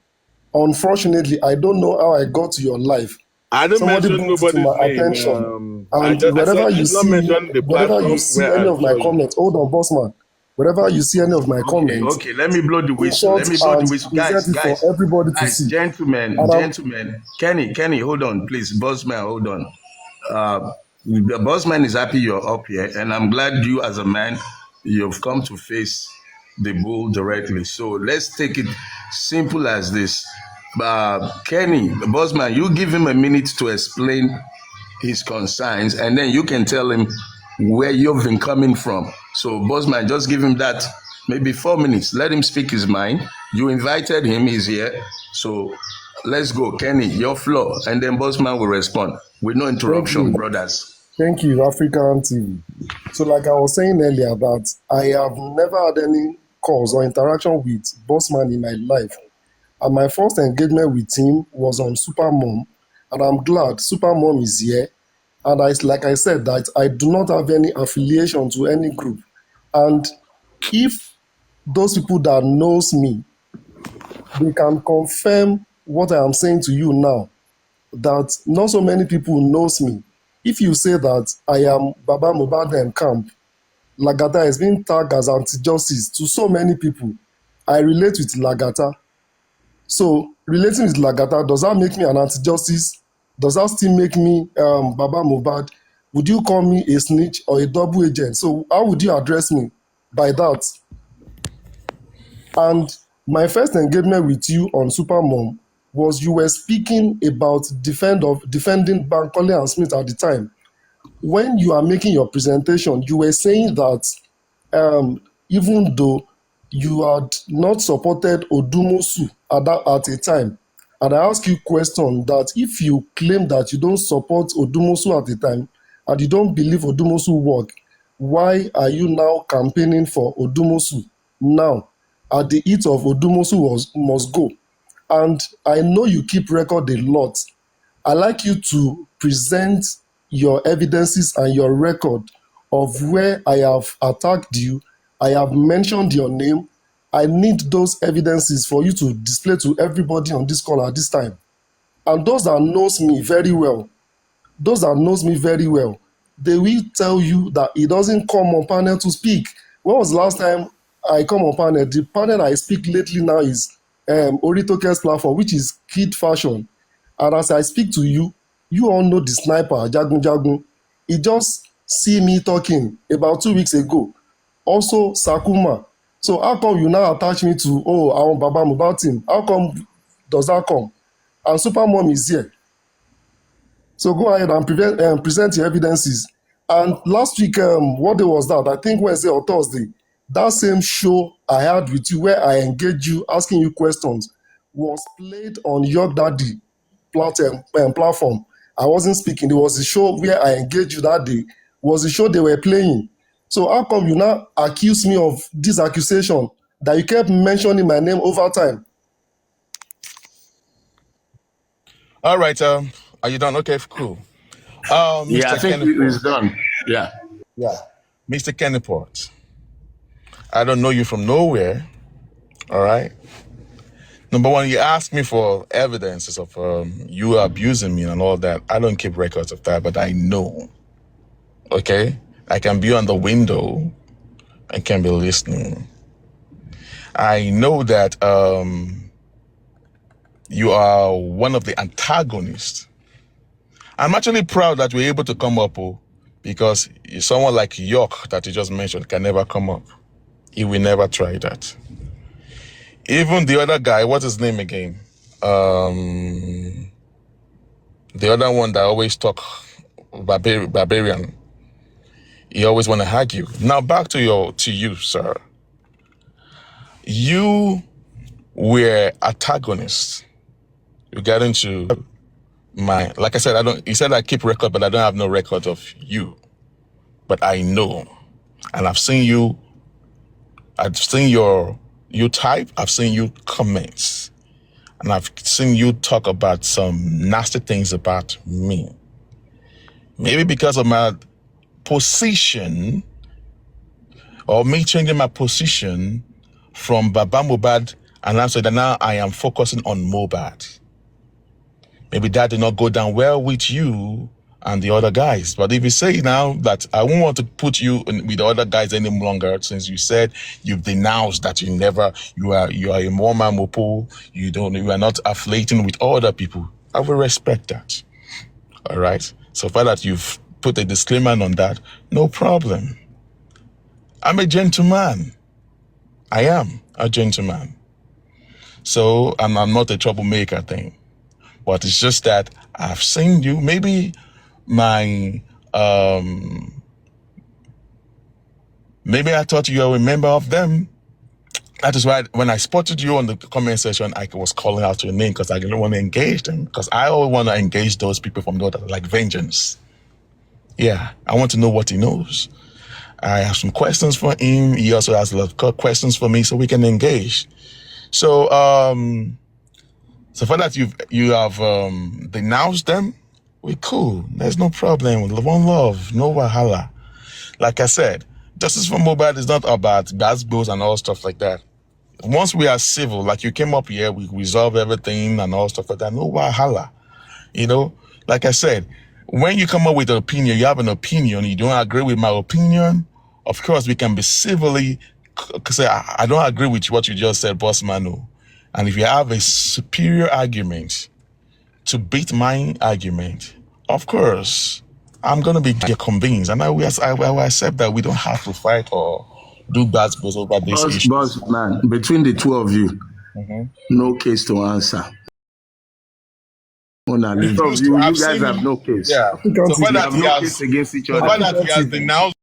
Unfortunately, I don't know how I got to your life. I didn't Somebody mention brought it to nobody's my name. attention, I and just I said I did not mention the wherever you platform see where any I of my saw you. comments, hold on, bossman. Wherever you see any of my Okay, comments, okay. Let me blow the whistle. screenshot Let me blow the and whistle. present it for Guys, everybody to guys, see. gentlemen, And I'm gentlemen. Kenny, hold on, please. Bossman, hold on. The bossman is happy you're up here, and I'm glad you, as a man, you've come to face the bull directly. So let's take it simple as this. Kenny, the bossman, you give him a minute to explain his concerns, and then you can tell him where you've been coming from. So, bossman, just give him that maybe 4 minutes. Let him speak his mind. You invited him, he's here. So, let's go. Kenny, your floor, and then bossman will respond with no thank interruption, you, brothers. thank you, African TV. So, like I was saying earlier, that I have never had any calls or interaction with bossman in my life. And my first engagement with him was on Supermom, and I'm glad Supermom is here. And like I said, that I do not have any affiliation to any group. And if those people that knows me, they can confirm what I am saying to you now, that not so many people knows me. If you say that I am Baba Mohbad and Camp, Lagata is being tagged as anti-justice to so many people. I relate with Lagata. So relating with Lagata, does that make me an anti-justice? Does that still make me Baba Mohbad? Would you call me a snitch or a double agent? So how would you address me by that? And my first engagement with you on Supermom was you were speaking about defending Bankole and Smith at the time. When you are making your presentation, you were saying that even though you had not supported Odumosu at a time, and I ask you question that if you claim that you don't support Odumosu at the time and you don't believe Odumosu work, why are you now campaigning for Odumosu now at the heat of Odumosu must go? And I know you keep record a lot. I like you to present your evidences and your record of where I have attacked you. I have mentioned your name. I need those evidences for you to display to everybody on this call at this time. And those that knows me very well, they will tell you that he doesn't come on panel to speak. When was the last time I come on panel? The panel I speak lately now is Oritoke's platform, which is Kid Fashion. And as I speak to you, you all know the sniper, Jagun Jagun. He just see me talking about 2 weeks ago. Also, Sakuma. So how come you now attach me to, oh, I want Baba Mohbad team? How come does that come? And Supermom is here. So go ahead and present your evidences. And last week, what day was that? I think Wednesday or Thursday. That same show I had with you where I engaged you, asking you questions, was played on your daddy platform. I wasn't speaking. It was the show where I engaged you that day. It was the show they were playing. So how come you now accuse me of this accusation that you kept mentioning my name over time? All right. Are you done? Okay, cool. Yeah, I Mr. think Kenneport. it's done. Yeah. Yeah. Mr. Kenneport. I don't know you from nowhere. All right. Number one, you asked me for evidences of you abusing me and all that. I don't keep records of that, but I know. Okay? I can be on the window and can be listening. I know that you are one of the antagonists. I'm actually proud that we're able to come up because someone like York that you just mentioned can never come up. He will never try that. Even the other guy, what's his name again? The other one that always talk barbarian. He always want to argue. Now back to you, sir. You were antagonists. You got into like I said, you said I keep record, but I don't have no record of you. but I know, and I've seen you type, I've seen you comments, and I've seen you talk about some nasty things about me. Maybe because of my position, or me changing my position from Baba Mohbad, and I said that now I am focusing on Mohbad. Maybe that did not go down well with you and the other guys. But if you say now that I won't want to put you with the other guys any longer, since you said you've denounced that you are a one-man mopo, you are not affiliating with other people, I will respect that. All right. So far that you've put a disclaimer on that, no problem. I'm a gentleman. I am a gentleman. So I'm not a troublemaker thing. But it's just that I've seen you. Maybe maybe I thought you were a member of them. That is why when I spotted you on the comment section, I was calling out your name because I didn't want to engage them. Because I always want to engage those people from the other, like vengeance. Yeah, I want to know what he knows. I have some questions for him. He also has a lot of questions for me, so we can engage. So, so for that you have denounced them, we're cool. There's no problem. One love, no wahala. Like I said, justice for Mohbad is not about bad bills and all stuff like that. Once we are civil, like you came up here, we resolve everything and all stuff like that. No wahala. Like I said, when you come up with an opinion, you have an opinion, you don't agree with my opinion, of course we can be civilly say, I don't agree with what you just said, boss Manu. And if you have a superior argument to beat my argument, of course, I'm going to be convinced. And I will accept that we don't have to fight or do bad spells over this issue. Boss man, between the two of you, no case to answer. You guys have no case. Yeah. So far that no case against each other. So far that he has denounced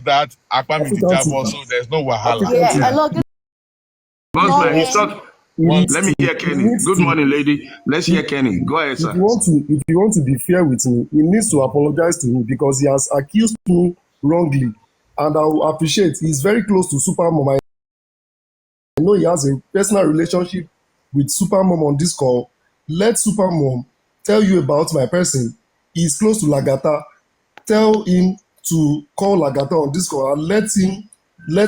that Akpami Ditabo, so there's no wahala. Yeah, Boss man, he's talking. Let me hear Kenny. Good morning, lady. Let's hear Kenny. Go ahead, sir. If you want to be fair with me, he needs to apologize to me because he has accused me wrongly. And I will appreciate he's very close to Supermom. I know he has a personal relationship with Supermom on this call. Let Supermom tell you about my person. He's close to Lagata. Tell him to call Lagata on this call and let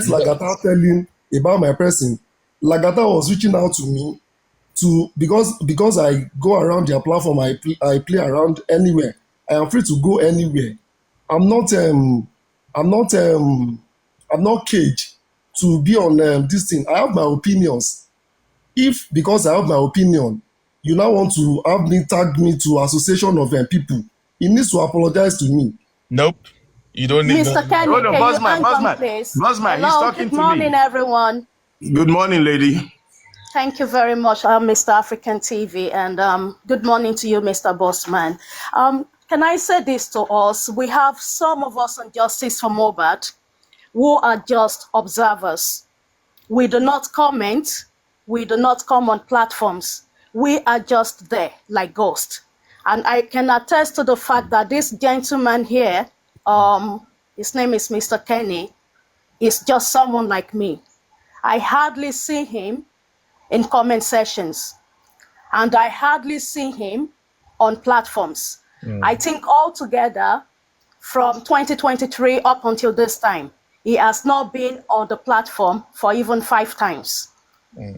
Lagata tell him about my person. Lagata was reaching out to me because I go around their platform. I play around anywhere. I am free to go anywhere. I'm not caged to be on this thing. I have my opinions. If because I have my opinion, you now want to have me tag me to association of people, he needs to apologize to me. Nope. You don't need Mr. Kenny, Hold on, can boss you man, hang on, please? Boss man, he's talking to me. Good morning, everyone. Good morning, lady. Thank you very much, Mr. African TV, and good morning to you, Mr. Bossman. Can I say this to us? We have some of us on Justice for Mohbad who are just observers. We do not comment. We do not come on platforms. We are just there like ghosts. And I can attest to the fact that this gentleman here, his name is Mr. Kenny, is just someone like me. I hardly see him in comment sessions, and I hardly see him on platforms. I think altogether from 2023 up until this time, he has not been on the platform for even 5 times.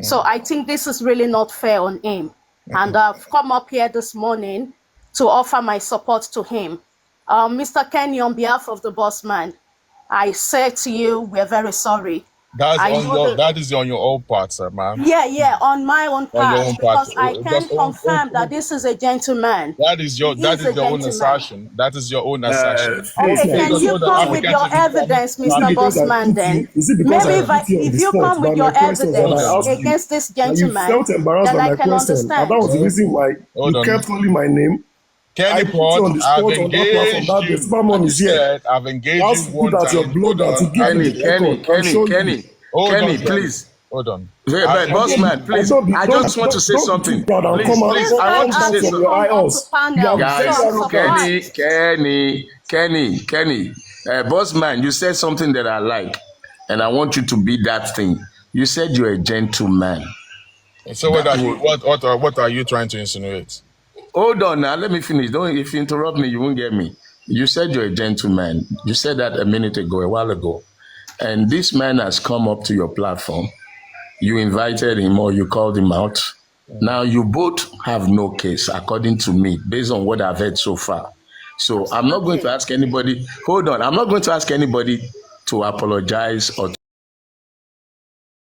So I think this is really not fair on him. And I've come up here this morning to offer my support to him. Mr. Kenny, on behalf of the boss man, I say to you, we're very sorry. That is on your own part, sir, man. Yeah, on my own part, because I can Just confirm that this is a gentleman. That is your own assertion. That is your own assertion. Okay, can you come with your evidence, Mr. Bossman, then? Maybe if you come with your evidence against this gentleman, You felt embarrassed then by I my can question. understand. And that was the reason why you kept calling my name. Kenny I put you on the spot on that platform. That the Superman is here. I've engaged I'll you one put out your time. blood and to give you the record. Kenny, please. Hold on. Boss man, please. I just want to say something. Please, I want to say something. Guys, Kenny. Boss man, you said something that I like, and I want you to be that thing. You said you're a gentleman. So what are you trying to insinuate? Hold on now, let me finish. Don't if you interrupt me, you won't get me. You said you're a gentleman. You said that a minute ago, a while ago. And this man has come up to your platform. You invited him or you called him out. Now you both have no case, according to me, based on what I've heard so far. So I'm not going to ask anybody, hold on, I'm not going to ask anybody to apologize or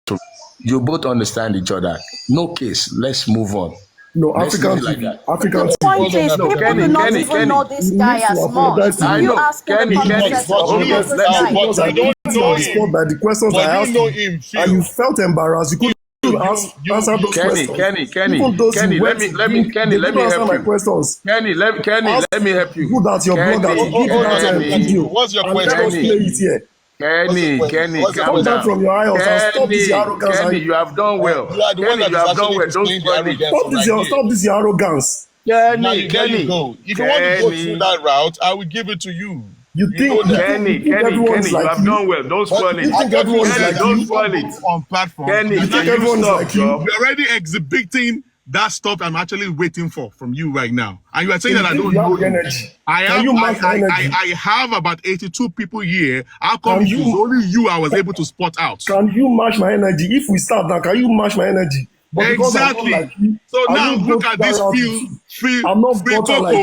to, you both understand each other. No case, let's move on. No, Let's African leave it like TV. that. African The TV. point is, No, people Kenny, do not Kenny, even Kenny. know this You guy need to as apologize much. to I You know. ask him Kenny, the Kenny. comment section, Hold who on. is this Let me, guy? Because I you don't put you know on the spot him. by the questions But I you asked know you, him, and you Phil. felt embarrassed. You couldn't answer those Kenny, questions. Kenny, Even those Kenny, you let went me, to let me, bring, Kenny, they let didn't me answer help my you. questions. Kenny, Ask let me help you. who that's your blogger to Kenny, give that Kenny, video what's your and let us question? play Kenny, it here. Kenny, What's your calm Come back down. question? from your IELTS and stop this your Kenny, arrogance Kenny, and you have done well. You are the one Kenny, that you is have done actually well. Don't displaying the spoil it. arrogance right here. stop this your arrogance. Now Kenny, there you Kenny, go. If you want to go through Kenny, that route, I will give it to you. You You think know you that. think you Kenny, think Kenny, everyone Kenny, is you like have you? done well. Don't But spoil it. You I think thought you everyone is said Kenny, like that don't you you? spoil don't it. go on platform. Kenny, You And now think can you everyone is stop, like you? Joe? you're already exhibiting that stuff I'm actually waiting for from you right now. And you are So saying you that I think don't you know have the you. energy? Can you match my energy? I have about 82 people here. How come Can it is you only you I was able to spot out? can you match my energy? If we start now, can you match my energy? But because I'm not like Exactly. you, So I now won't go look through at that this route with you. Phil I'm not gutter Coco. like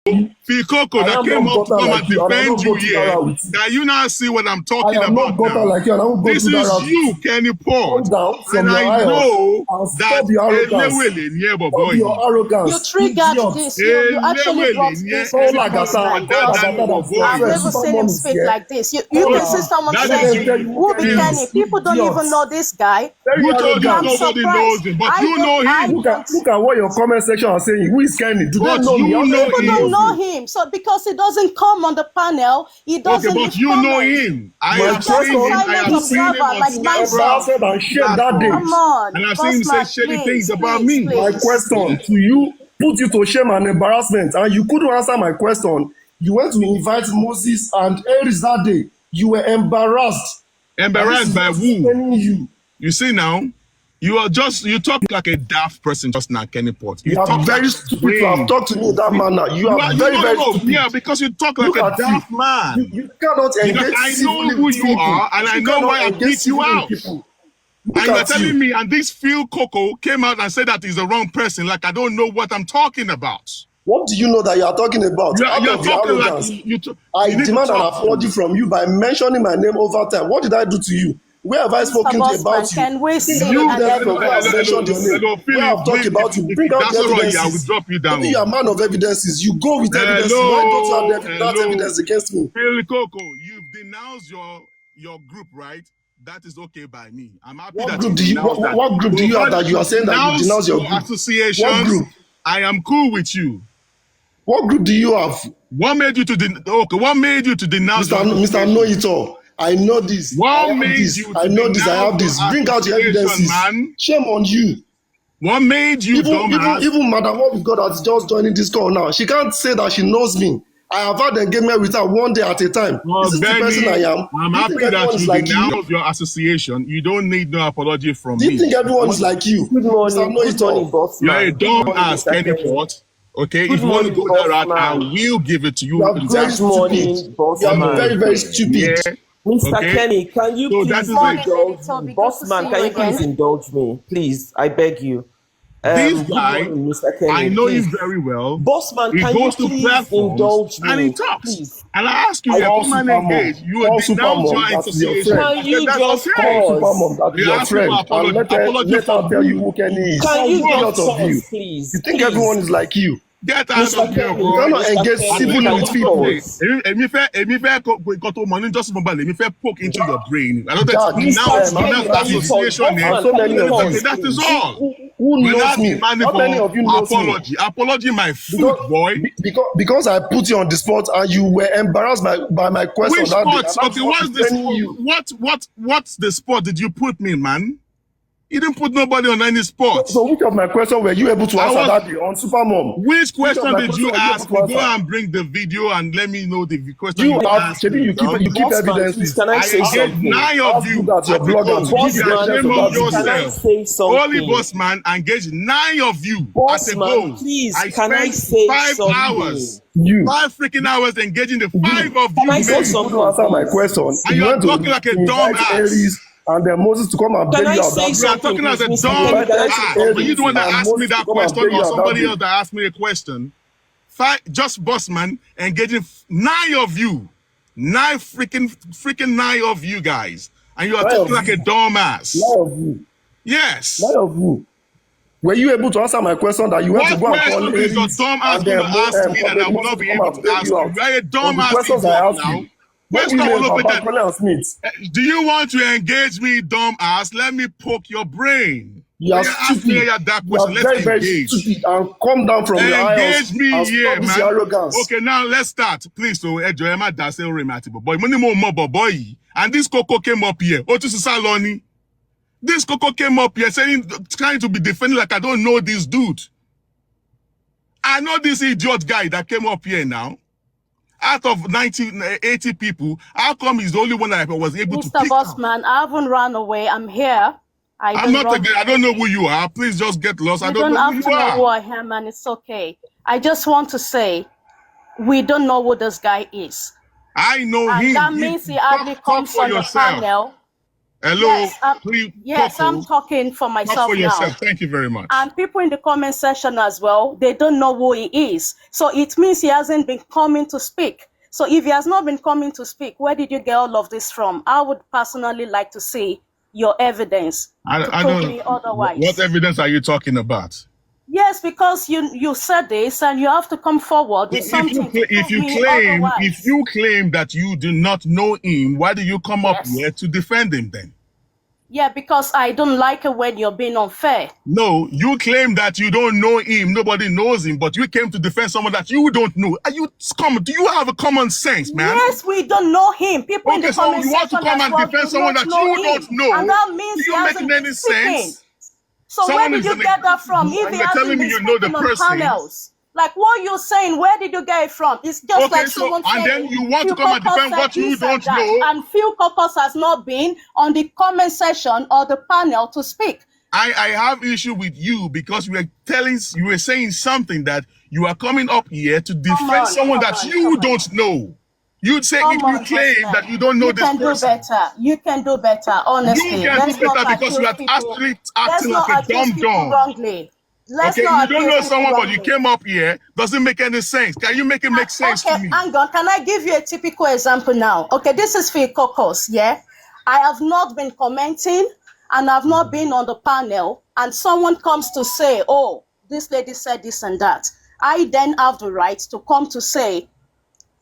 you. Phil Coco I that am came not up to gutter come like and you, and I defend don't you go through that here. route with you. Can you now see what I'm I talking am not about gutter now? like you, and I won't go This through that is route with you, you. Kenny Port. Come down And from your I aisles know and that stop your arrogance. Elewele near Stop your Boboyi. You arrogance, triggered idiot. this. You actually brought this Call into this Lagata, man. call Trust Lagata, me. that's your I've friend. never seen him Supermom is speak here. like this. You Call can see her someone and That let is say, them tell you, you who who be Kenny Kenny? is. People don't even Idiots. know this guy. Very who told you I'm arrogant. nobody knows surprised. him? But you know I him. don't. Look at what your comment section are saying. Who is Kenny? Do they But know me? you How know many People people don't him. knows know me? him. So because he doesn't come on the panel, he Okay, doesn't but leave you know comments. him. I My have He's just a seen him. question I silent have is seen him observer on like several myself. embarrassed and shame that day. Come platforms. And on, I've seen him say Bossman, shady things please, about please, me. My please. question to you put you to shame and embarrassment, and you couldn't answer my question. You went to invite Moses and Aries that day. You were embarrassed. And this Embarrassed is by what's who? staining you. You see now, you talk like a daft person just now, Kenny Port. You You are talk like very a stupid to have brain. talked to me in that manner. You You are are, you very, know, very no, stupid. yeah, because you talk like Look a at you. daft man. You cannot Because engage I know civilly who with you people. are and I You know cannot why I engage kick you civilly with out. people. Look And you are at telling you. me, and this Phil Coco came out and said that he's the wrong person, like I don't know what I'm talking about. What do you know that you are talking about? Out You're of your talking like arrogance, you I need to demand an talk apology to. from you by mentioning my name over time. What did I do to you? Where have I Mr. spoken Bossman, about you? can we Bring see out You, and evidence then from we where I've go? mentioned your name. Where Philip, I've talked about you. Bring if out that's the all right, I will evidences. drop you down. Maybe you are a man of evidences. You go with evidences. Why don't you have that Hello. evidence against me? Phil Coco, you've denounced your group, right? That is okay by me. I'm happy What that you group do you denounced that. what group do you have that Provided you you are saying that you denounce denounce your your group? What associations, group? I am cool with you. What group do you have? What made you to what made you to denounce your Mr. Know association? It All. I know this. I What have made this. you I to know this. I denounce have your this. Bring out your association, evidences. man? Shame on you. What made you, dumbass? Even Madam What We've Got that's just joining this call now. She can't say that she knows me. I have had engagement with her one day at a time. Well, Is this the person I Benny, am? I'm Do you think happy everyone that is you like you? denounce your association. You don't need no apology from Do you me. think everyone is like you? Good Mr. morning, Know good It morning, All. boss You're a man. Good dumb morning, ass, Mr. Kenny Kenny. Port. Okay, Good if you want to morning, go that boss route, I man. will give it to You you are very Good exactly. stupid. morning, boss You are man. very, very stupid. Yeah, Mr. okay. Kenny, can you So that please is it. Morning, Lady indulge me? Toby. Good to Boss man, see you can you please again. indulge me? Please, I beg you. This Good guy, morning, Mr. I Kenny. know Please. him very well. Boss man, He can you goes to please platforms indulge and he me? talks. Please. And I ask you, I you're Call come and engage. Supermom. You Call denounce your Supermom. That is your association. friend. I Can said, you that's just okay. Call pause? Supermom. That is You your ask me for friend. And apology let for her tell you who? who Kenny is. Can For you what? Idiot just of you. pause, please? You think Please. everyone is like you. Get out Mr. of here, Kenny, You bro. cannot Mr. engage At Kenny, least civilly I can with want you to people. say, pause? èmi fẹ́ nǹkan tó mọ̀ ní just mobile, èmi fẹ́ poke into your brain. I don't That denounce Mr. Kenny, how can you many pause? association Boss name. and man, so can many you of It's you okay, pause, that is please? all. who We're knows not me? demanding How many for of you knows me? apology my foot, Because, boy. because I put you on the spot and you were embarrassed by my question Which that day, sport? and that's Okay, what what's is the training sport? you. What's the sport did you put me, man? You didn't put nobody on any spot. So which of my questions were you able to answer that day on Supermom? Which Which of question my did you questions were you ask able me? to Go answer? and bring the video and let me know the question You you have, asked Shebi, me. you keep Bossman, please, evidences. can I say I engaged something? 9 of Ask you. good at your blogger to give You are evidence shame of of that video. Can I yourself. say Holy something? boss man engaged 9 of you at a Bossman, go. please, I can I spent say 5 something? hours. You, 5 freaking hours engaging the 5 of Can you I say because you men. couldn't something, answer my please? question, And you you are went to talking like a dumb invite ass. Aries and then Moses to come and Can bail I you out say that You are day. something, talking as please, a Mr. You dumb Kenny? Can I invited say ass. Were you something, the Aries one that please? and asked me Moses to that come and question bail you or out that somebody day. else that asked me a question? Just boss man engaging 9 of you. 9 freaking 9 of you guys. And you are 9 of talking like a you. dumb ass. 9 of you. 9 Yes. of you. Were you able to answer my question that you went to What go and call question is your Aries dumb ass and going then to ask me that I Prophet will not Moses to be come able and to bail ask you you? out? You are a On dumb the ass questions I idiot asked now. you. When First you of name all, open Baba that. Kole and Smith, Do you want to engage me, dumb ass? Let me poke your brain. you Oh, are yeah, ask me stupid. that You question. are Let's very, very engage. stupid and come down from your high horse Engage me and here, stop this your man. arrogance. Okay, now let's start. Please, so Ejo Emma Dase Oremati boy. Money more boy. And this Coco came up here. Otis Saloni. This Coco came up here saying, trying to be defending like I don't know this dude. I know this idiot guy that came up here now. Out of 80 people, how come he's the only one that I was able to Mr. pick out? Bossman, I haven't run away. I'm here. I I'm didn't not run again. I don't away. know who you are. Please just get lost. I You don't don't know who have you to know who are. I am, and it's okay. I just want to say we don't know who this guy is. I know And him. that means he hardly Talk comes for on the yourself. panel. Hello, Yes, please, yes, I'm Coco. talking for Talk for myself now. yourself. Thank you very much. And people in the comment section as well, they don't know who he is. So it means he hasn't been coming to speak. So if he has not been coming to speak, where did you get all of this from? I would personally like to see your evidence to I prove don't. me What otherwise. evidence are you talking about? Yes, because you said this and you have to come forward with something to If prove you me claim otherwise. that you do not know him, why do you come up Yes. here to defend him then? Yeah, because I don't like it when you're being unfair. No, you claim that you don't know him. Nobody knows him, but you came to defend someone that you don't know. Are you come? Do you have a common sense, man? Yes, we don't know him. People in the Okay, so comment you want to section come as and well defend do someone not that know you him. don't know? And that Do means he you making hasn't been any speaking. sense? So where did you get that from? If and he you're telling hasn't me been you know the speaking on person. panels, like what you're saying, where did you get it from? It's just Okay, like so someone and then saying you want to Phil come and Cocos defend said what you this and don't that, know. and Phil Cocos has not been on the comment section or the panel to speak. I have issue with you because you were saying something that you are coming up here to defend someone that you don't know. You'd say Come you on, claim Bossman. that you don't know You this can do person. better. You can do better, You honestly. can do Let's not better because you accuse are people. actually Let's acting like not a accuse dumb people dumb. wrongly. Let's Okay, you not don't accuse know people someone, but you wrongly. came up here. Doesn't make any sense. Can you make it make sense Okay, to me? hang on. Can I give you a typical example now? Okay, this is Phil Cocos, yeah? I have not been commenting and I've not been on the panel, and someone comes to say, oh, this lady said this and that. I then have the right to come to say,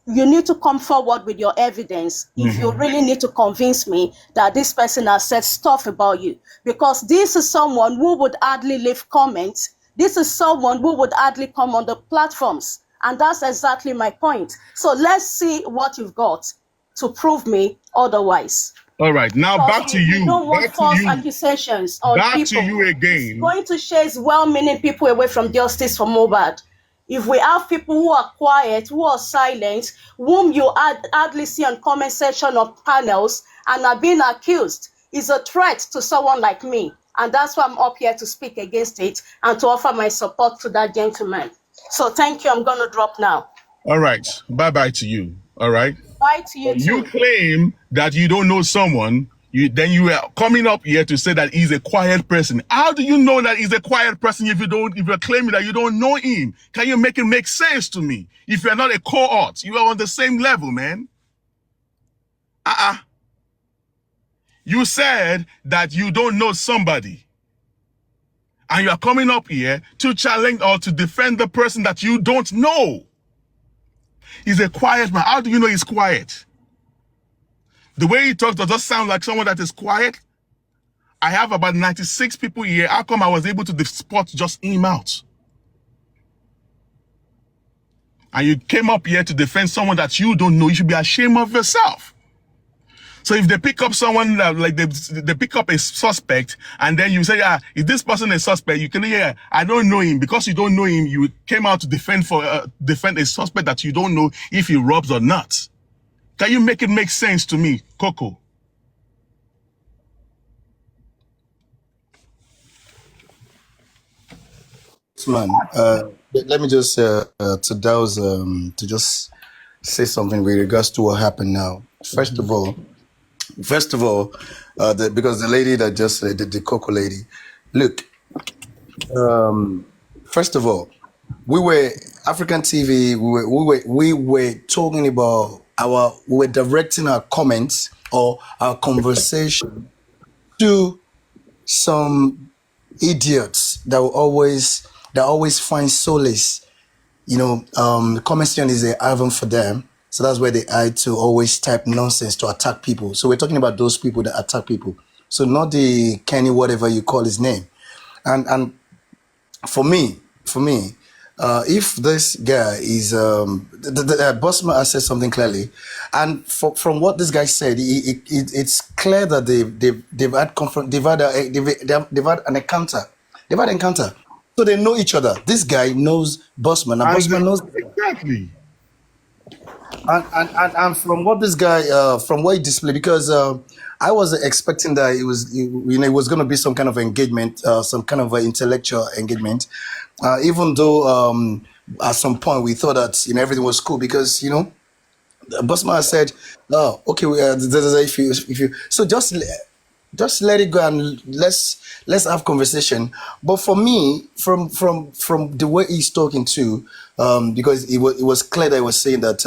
you need to come forward with your evidence if you really need to convince me that this person has said stuff about you. Because this is someone who would hardly leave comments. This is someone who would hardly come on the platforms. And that's exactly my point. So let's see what you've got to prove me otherwise. All right, now Because back to we you. don't want false accusations on Back to people. you It's again. going to chase well-meaning people away from justice for Mohbad. If we have people who are quiet, who are silent, whom you hardly see on comment section or panels and are being accused, is a threat to someone like me. And that's why I'm up here to speak against it and to offer my support to that gentleman. So thank you. I'm going to drop now. All right, bye-bye to you. All right. Bye to you You too. claim that you don't know someone, then you are coming up here to say that he's a quiet person. How do you know that he's a quiet person if you're claiming that you don't know him? Can you make it make sense to me? If you're not a cohort, you are on the same level, man. You said that you don't know somebody, and you are coming up here to challenge or to defend the person that you don't know. He's a quiet man. How do you know he's quiet? The way he talks does not sound like someone that is quiet. I have about 96 people here. How come I was able to spot just him out? And you came up here to defend someone that you don't know. You should be ashamed of yourself. So if they pick up someone like they pick up a suspect, and then you say, is this person a suspect? You can, I don't know him. Because you don't know him, you came out to defend a suspect that you don't know if he robs or not. Can you make it make sense to me, Coco? Man, let me just to just say something with regards to what happened now. First of all, because the lady that just said, the Coco lady, look, first of all, we were African TV. We were talking about we were directing our comments or our conversation to some idiots that always find solace. The comment section is a haven for them. So that's where they hide to always type nonsense to attack people. So we're talking about those people that attack people. So not the Kenny, whatever you call his name. And for me, if this guy is the Bossman has said something clearly, and from what this guy said, it's clear that they've had an encounter. They've had an encounter, so they know each other. This guy knows Bossman, and Bossman knows exactly. And from what this guy, from what he displayed, because I was expecting that it was going to be some kind of engagement, some kind of intellectual engagement, even though at some point we thought that everything was cool because Bossman said, "Oh, okay, if you so just let it go and let's have conversation." But for me, from the way he's talking to, because it was clear that he was saying that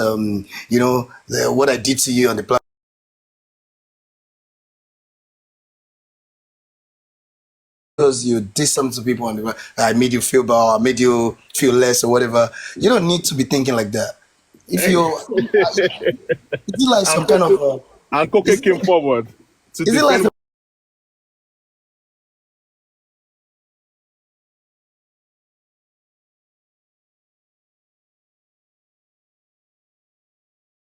what I did to you on the platform, because you did something to people on the, I made you feel bad, I made you feel less or whatever. You don't need to be thinking like that. If you like some kind of and Koke came forward to is it like defend.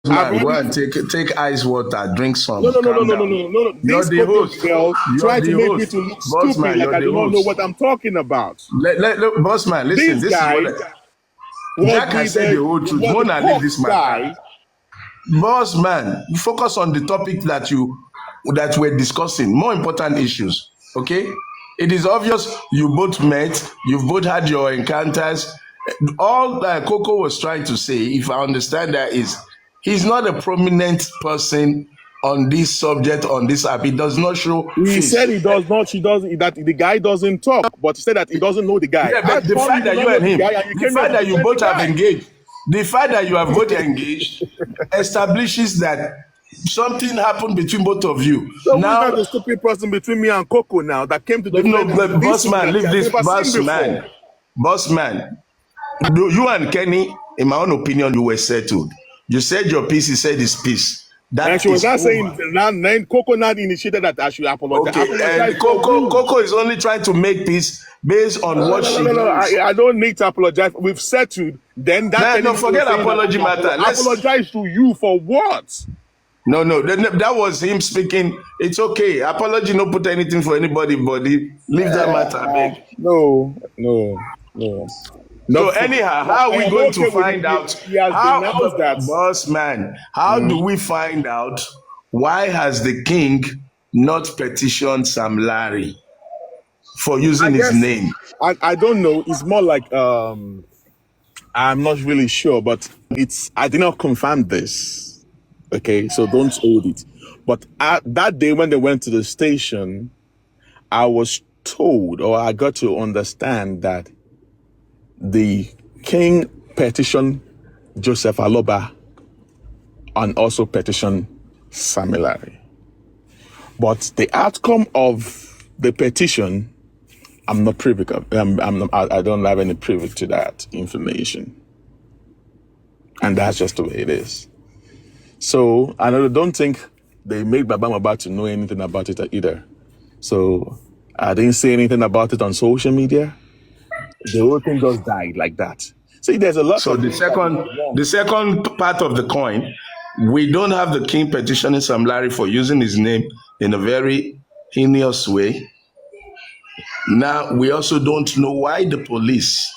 Man, go and take ice water, drink some. No. Calm down. You're These the Koke host. girls You're try the to make me host. to look Boss stupid, man, like you're I the do not know host. what I'm talking about. Look, boss man, listen. This This guy is what Jack has said the whole truth. was Mona the leave this guy. matter. Boss man, you focus on the topic that we're discussing. More important issues. Okay? It is obvious you both met. You've both had your encounters. All that Coco was trying to say, if I understand that, is he's not a prominent person on this subject, on this app. He does not show He face. said he does not. She doesn't. That the guy doesn't talk, but he said that he doesn't know the guy. Yeah, but the fact that you and him, the fact that you both have engaged, the fact that you have both engaged establishes that something happened between both of you. So Now, who's not the stupid person between me and Coco now that came to defend but boss man, leave this boss man. before? Boss man, you and Kenny, in my own opinion, you were settled. You said your piece, he said his piece. That And she was is not over. saying then Coco not initiated that I should apologize. Okay, and Apologize for who? Coco is only trying to make peace based on what she No. knows. I don't need to apologize. We've settled. Then that No, forget apology matter. Apologize to you for what? No, that was him speaking. It's okay. Apology, no put anything for anybody, buddy. Leave that matter, man. No. So anyhow, how are we going to find out? He has denounced that. Boss man, how do we find out why has the king not petitioned Sam Larry for using his name? I don't know. It's more like I'm not really sure, but I did not confirm this. Okay, so don't hold it. But that day when they went to the station, I was told, or I got to understand that the king petitioned Joseph Aloba and also petitioned Sam Larry. But the outcome of the petition, I'm not privy. I don't have any privy to that information, and that's just the way it is. So I don't think they made Baba Mohbad to know anything about it either. So I didn't say anything about it on social media. The whole thing just died like that. See, there's a lot. So the second part of the coin We don't have the king petitioning Sam Larry for using his name in a very heinous way. Now, we also don't know why the police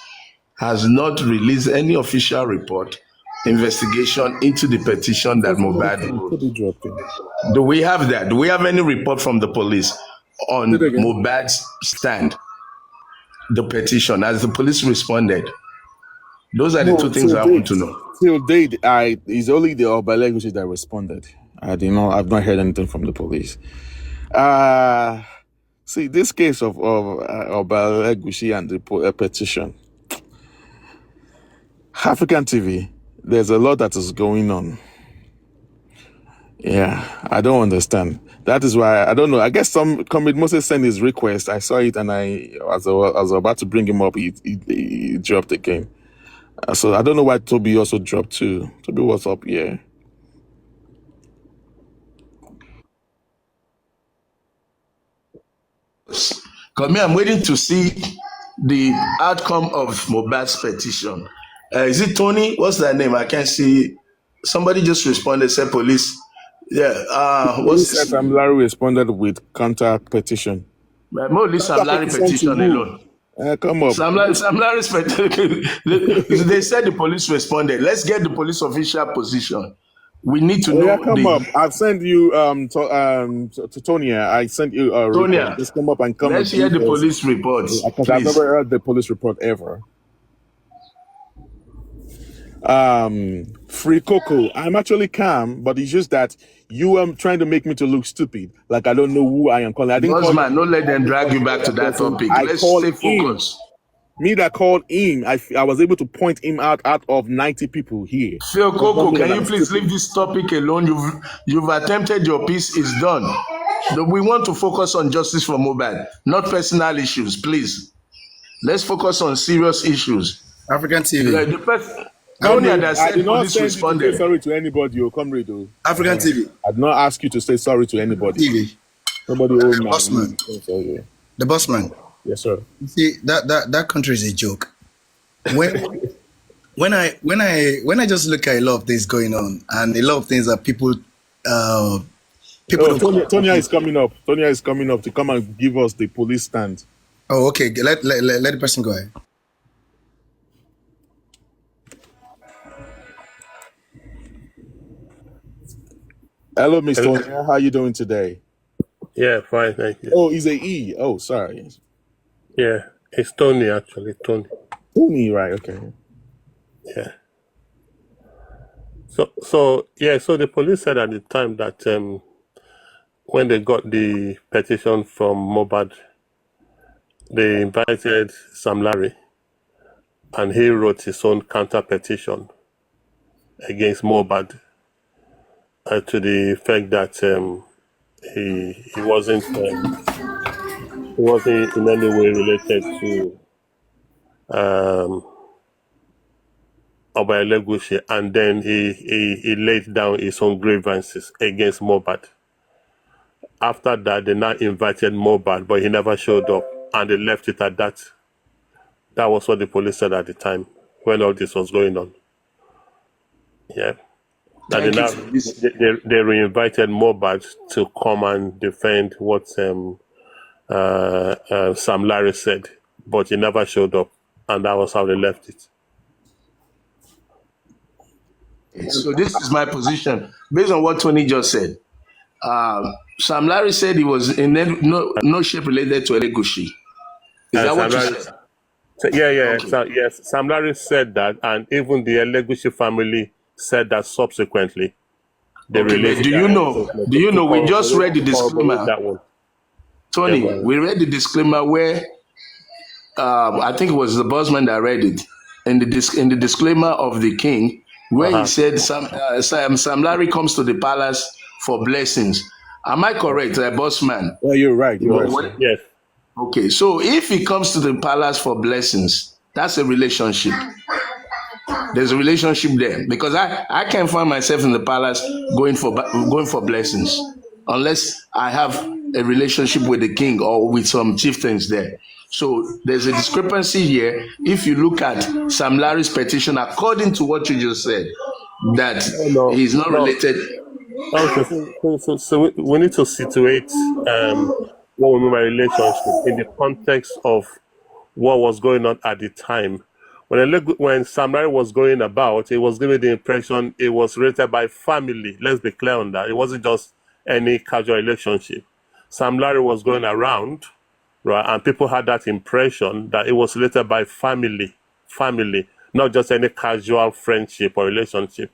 has not released any official report, investigation into the petition that Mohbad wrote. Be dropping. Do we have that? Do we have any report from the police on Say it again. Mohbad's stand, the petition, as the police responded? Those are the two things I want to know. Till date, it's only the Elegushi that responded. I've not heard anything from the police. See, this case of Elegushi and the petition, African TV, there's a lot that is going on. Yeah, I don't understand. That is why I don't know. I guess Comrade Moses sent his request. I saw it, and as I was about to bring him up, he dropped again. So I don't know why Toby also dropped too. Toby, what's up? Yeah. Because me, I'm waiting to see the outcome of Mohbad's petition. Is it Tony? What's that name? I can't see. Somebody just responded, said police. Yeah. What's this? Sam Larry responded with counter petition. Only Sam Larry petition alone. Come up. Sam Larry's petition. They said the police responded. Let's get the police official position. We need to know. Yeah, come up. I've sent you to Tonya. I sent you a report. Tonya, just come up and come. Let's hear the police reports. Because I've never heard the police report ever. Free Coco. I'm actually calm, but it's just that you are trying to make me to look stupid. Like I don't know who I am calling. I didn't call man, don't let them drag you back to that topic. Let's stay focused. Me that called him, I was able to point him out of 90 people here. Phil Coco, can you please leave this topic alone? You've attempted your piece, it's done. We want to focus on justice for Mohbad, not personal issues, please. Let's focus on serious issues. African TV. I did not say sorry to anybody, comrade. African TV. I did not ask you to say sorry to anybody. TV. Nobody The bossman. The bossman. Yes, sir. You see, that country is a joke. When I just look at a lot of things going on and a lot of things that people Tonya is coming up. Tonya is coming up to come and give us the police stand. Oh, okay. Let the person go ahead. Hello, Mr. Tonya. How are you doing today? Yeah, fine, thank you. Oh, he's a E. Oh, sorry. Yeah, it's Tony actually, Tony. Tony, right? Okay. Yeah. So the police said at the time that when they got the petition from Mohbad, they invited Sam Larry, and he wrote his own counter petition against Mohbad to the effect that he wasn't in any way related to Elegushi, and then he laid down his own grievances against Mohbad. After that, they now invited Mohbad, but he never showed up, and they left it at that. That was what the police said at the time when all this was going on. Yeah. And they re-invited Mohbad to come and defend what Sam Larry said, but he never showed up, and that was how they left it. So this is my position based on what Tony just said. Sam Larry said he was in no shape related to Elegushi. Is that what you said? Yeah. Okay. So, yes, Sam Larry said that, and even the Elegushi family said that subsequently. They released. Do you know? We just read the disclaimer. That one. Tony, we read the disclaimer where I think it was the bossman that read it in the disclaimer of the king, where he said Sam Larry comes to the palace for blessings. Am I correct, bossman? Well, you're right. You're right. Yes. Okay, so if he comes to the palace for blessings, that's a relationship. There's a relationship there, because I can't find myself in the palace going for blessings unless I have a relationship with the king or with some chieftains there. So there's a discrepancy here. If you look at Sam Larry's petition, according to what you just said, that No, he's not no. related. Okay, so we need to situate what we mean by relationship in the context of what was going on at the time. When Sam Larry was going about, it was giving the impression it was related by family. Let's be clear on that. It wasn't just any casual relationship. Sam Larry was going around, right, and people had that impression that it was related by family, not just any casual friendship or relationship.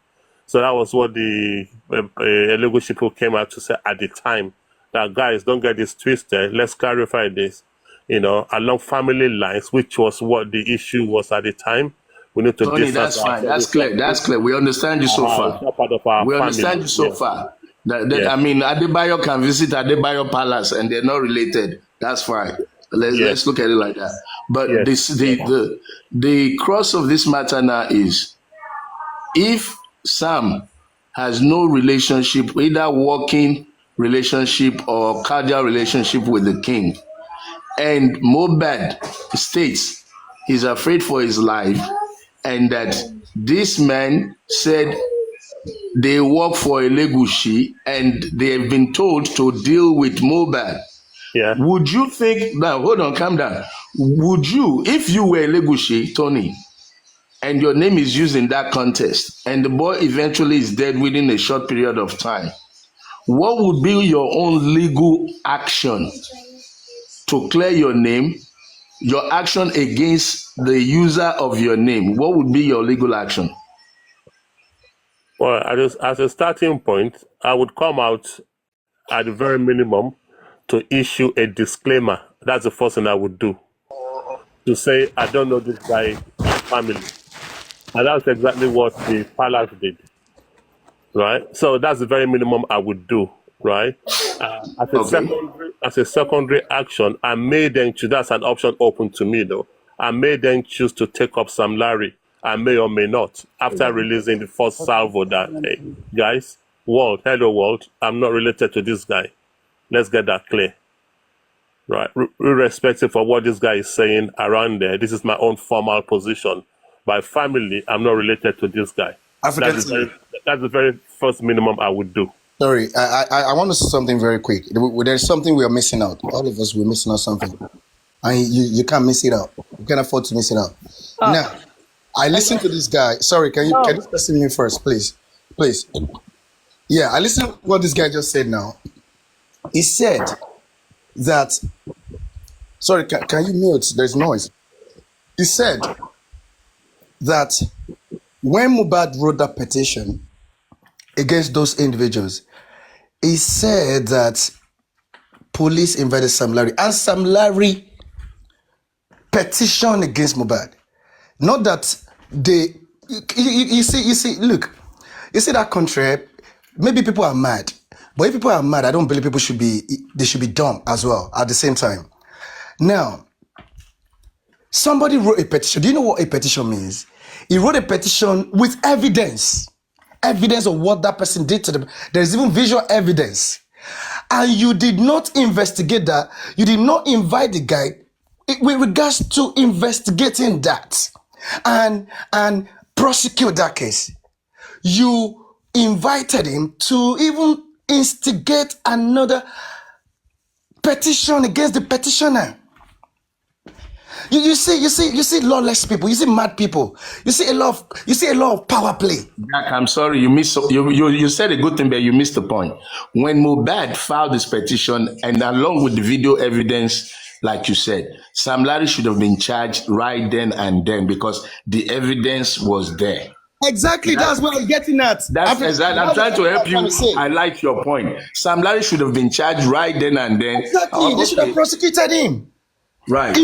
So that was what the Elegushi people came out to say at the time. That guys, don't get this twisted. Let's clarify this. Along family lines, which was what the issue was at the time. We need to Tony, distance that's fine. ourselves. That's clear. That's clear. We understand you so It's far. not part of our We family. understand you so Yeah, far. yeah, I mean, Adebayo can visit Adebayo Palace and they're not related. That's fine. yeah, Let's look at it like that. But yes. the cross of this matter now is, if Sam has no relationship, either working relationship or cardiac relationship with the king, and Mohbad states he's afraid for his life, and that this man said they work for Elegushi and they have been told to deal with Mohbad. Yeah. Would you think, now hold on, calm down. Would you, if you were Elegushi, Tony, and your name is used in that contest, and the boy eventually is dead within a short period of time, what would be your own legal action to clear your name, your action against the user of your name? What would be your legal action? Well, as a starting point, I would come out at the very minimum to issue a disclaimer. That's the first thing I would do. To say, I don't know this guy family. And that's exactly what the palace did, right? So that's the very minimum I would do, right? Okay. As a secondary action, I may then choose. That's an option open to me, though. I may then choose to take up Sam Larry. I may or may not after releasing the first salvo that, hey, guys, hello world, I'm not related to this guy. Let's get that clear, right? Irrespective of what this guy is saying around there, this is my own formal position. By family, I'm not related to this guy. African That's the TV. very first minimum I would do. Sorry, I want to say something very quick. There's something we are missing out. All of us, we're missing out something. And you can't miss it out. You can't afford to miss it out. Now, I listened to this guy. Sorry, can this person me first, please? Please. Yeah, I listened to what this guy just said now. He said that, sorry, can you mute? There's noise. He said that when Mohbad wrote that petition against those individuals, he said that police invited Sam Larry and Sam Larry petitioned against Mohbad. Not that they, you see, look, you see that country, maybe people are mad, but if people are mad, I don't believe they should be dumb as well at the same time. Now, somebody wrote a petition. Do you know what a petition means? He wrote a petition with evidence of what that person did to them. There's even visual evidence. And you did not investigate that. You did not invite the guy with regards to investigating that and prosecute that case. You invited him to even instigate another petition against the petitioner. You see lawless people, you see mad people, you see a lot of power play. Jack, I'm sorry, you said a good thing, but you missed the point. When Mohbad filed this petition, and along with the video evidence, like you said, Sam Larry should have been charged right then and then because the evidence was there. Exactly, that's what I'm getting at. That's exactly. I'm trying to help you. I like your point. Sam Larry should have been charged right then and then. Exactly, they should have prosecuted him. Right.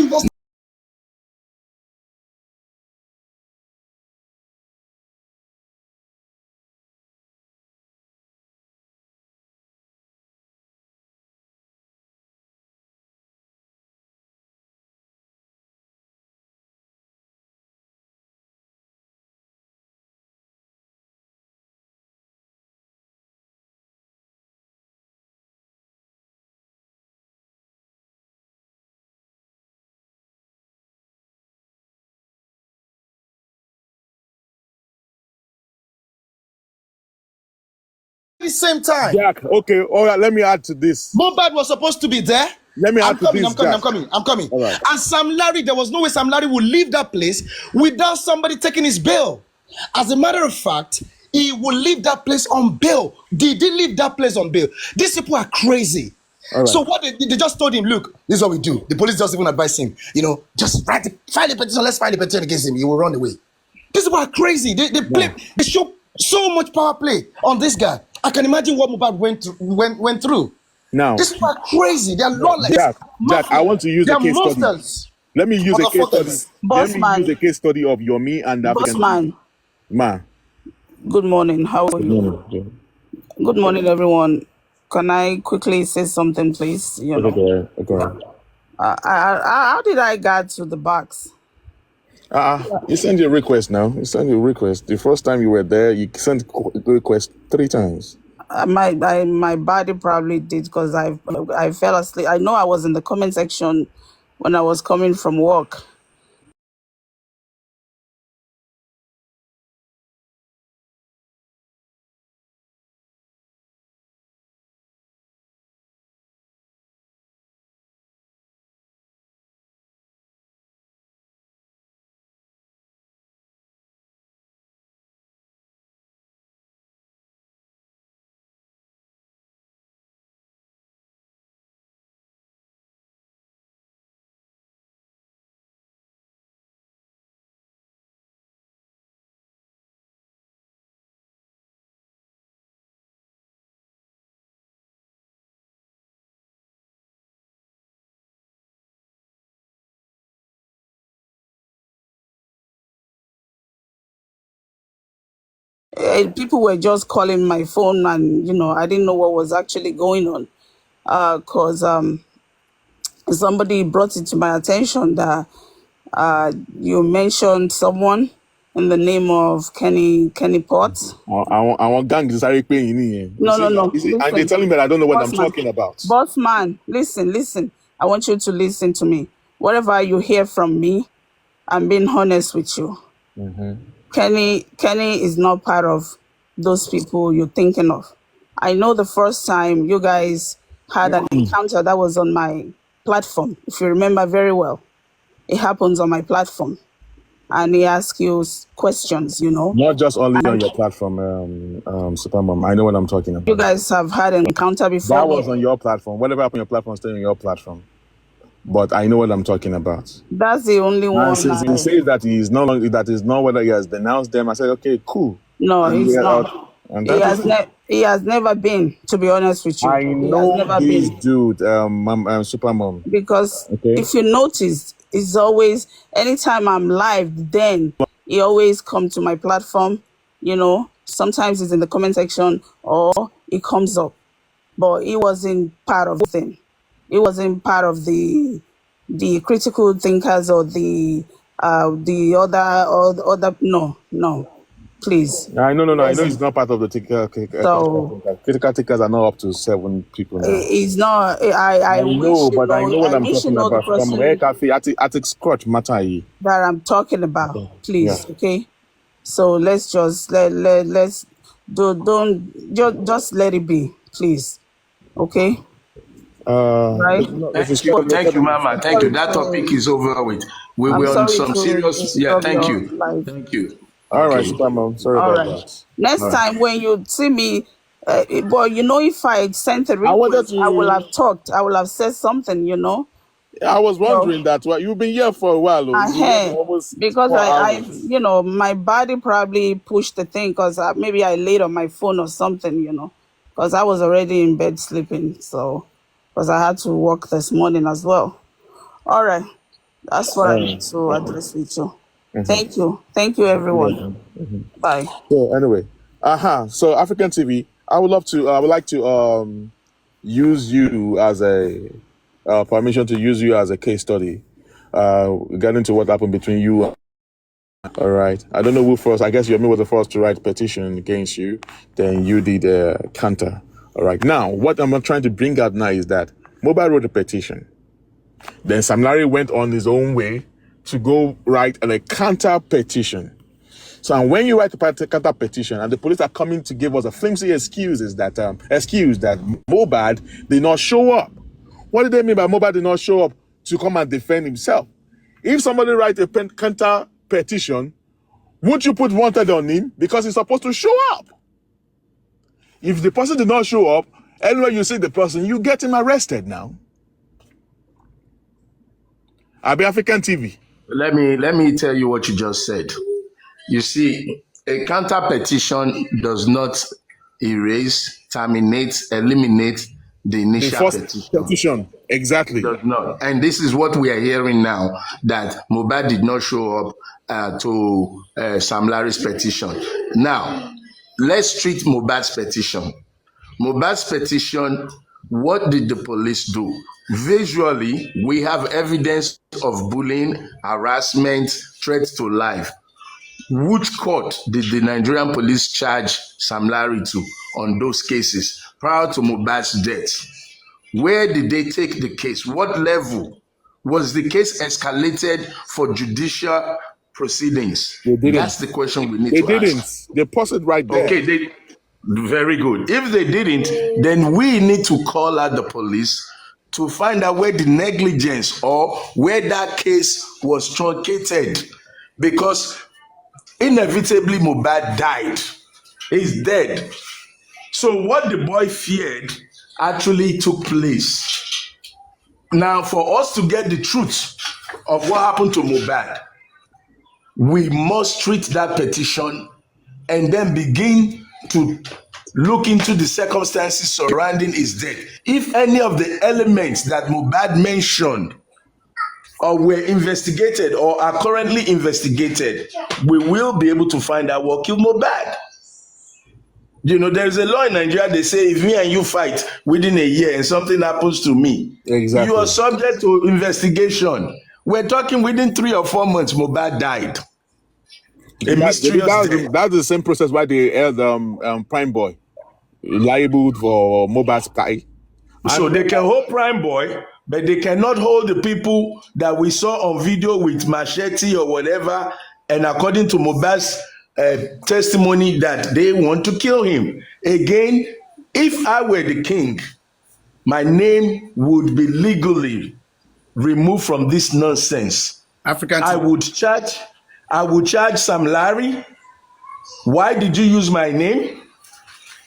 same time. Jack, okay, all right, let me add to this. Mohbad was supposed to be there. Let me add I'm to coming, this, I'm coming, Jack. I'm coming. All right. And Sam Larry, there was no way Sam Larry would leave that place without somebody taking his bail. As a matter of fact, he will leave that place on bail. Did he leave that place on bail? These people are crazy. All right. So what they just told him, look, this is what we do. The police just even advised him, just file the petition, let's file the petition against him. He will run away. These people are crazy. They show so much power play on this guy. I can imagine what Mohbad went through. Now, These people are crazy. They are lawless. Jack, I want to use They a are case study. monsters. Let me use a case study. Motherfuckers. Let me use a case study of Yomi and the African. Bossman, Ma. good morning. How are you? Good morning, everyone. Can I quickly say something, please? Okay. How did I get to the box? You sent your request now. You sent your request. The first time you were there, you sent the request 3 times. My body probably did because I fell asleep. I know I was in the comment section when I was coming from work. People were just calling my phone, and I didn't know what was actually going on. Because somebody brought it to my attention that you mentioned someone in the name of Kenny Potts. I want gang to start paying you. No. And they telling me that I don't know what I'm Bossman. talking about. Bossman, listen. I want you to listen to me. Whatever you hear from me, I'm being honest with you. Kenny is not part of those people you're thinking of. I know the first time you guys had an encounter that was on my platform, if you remember very well. It happens on my platform. And he asks you questions, Not just only on your platform, Supermom. I know what I'm talking about. You guys have had an encounter before. That was on your platform. Whatever happened on your platform, stay on your platform. But I know what I'm talking about. That's the only one. And since he says that that is not whether he has denounced them, I said, okay, cool. No, he's not. He has never been, to be honest with you. I know this dude, Supermom. Because if you notice, it's always, anytime I'm live, then he always come to my platform, sometimes it's in the comment section or it comes up. But he wasn't part of them. He wasn't part of the critical thinkers or the other. No, please. No. I know he's not part of the critical thinkers are not up to 7 people now. He's not. I know, but I know what I'm talking about. From where cafe at scratch matter that I'm talking about. Please, okay. So let's just let's just let it be, please. Okay. Right. Thank you, Mama. Thank you. That topic is over with. We were on some serious. Yeah. Thank you. Thank you. All right, Supermom. Sorry about that. Next time when you see me, if I sent a request, I will have talked. I will have said something. I was wondering that. Well, you've been here for a while. Because I my body probably pushed the thing because maybe I laid on my phone or something. Because I was already in bed sleeping. So. Because I had to work this morning as well. All right. That's what I need to address with you. Thank you. Thank you, everyone. Bye. So anyway, so African TV, I would like to use you as a permission to use you as a case study. Getting to what happened between you. All right. I don't know who first. I guess Yomi was the first to write petition against you. Then you did counter. All right. Now, what I'm trying to bring out now is that Mohbad wrote a petition. Then Sam Larry went on his own way to go write a counter petition. So, and when you write a counter petition, and the police are coming to give us a flimsy excuses that excuse that Mohbad did not show up. What do they mean by Mohbad did not show up to come and defend himself? If somebody writes a counter petition, won't you put wanted on him because he's supposed to show up? If the person did not show up, anywhere you see the person, you get him arrested now. I'll be African TV. Let me tell you what you just said. You see, a counter petition does not erase, terminate, eliminate the initial petition. Exactly. It does not. And this is what we are hearing now, that Mohbad did not show up to Sam Larry's petition. Now, let's treat Mohbad's petition. Mohbad's petition, what did the police do? Visually, we have evidence of bullying, harassment, threats to life. Which court did the Nigerian police charge Sam Larry to on those cases prior to Mohbad's death? Where did they take the case? What level? Was the case escalated for judicial proceedings? That's the question we need to ask. They didn't. They paused it right there. Okay, very good. If they didn't, then we need to call out the police to find out where the negligence or where that case was truncated. Because inevitably Mohbad died. He's dead. So what the boy feared actually took place. Now, for us to get the truth of what happened to Mohbad, we must treat that petition and then begin to look into the circumstances surrounding his death. If any of the elements that Mohbad mentioned or were investigated or are currently investigated, we will be able to find out what killed Mohbad. You know, there is a law in Nigeria, they say if me and you fight within a year and something happens to me, exactly, you are subject to investigation. We're talking within 3 or 4 months, Mohbad died. That's the same process why they held Prime Boy liable for Mohbad's pie. So they can hold Prime Boy, but they cannot hold the people that we saw on video with machete or whatever, and according to Mohbad's testimony that they want to kill him. Again, if I were the king, my name would be legally removed from this nonsense. I would charge Sam Larry. Why did you use my name?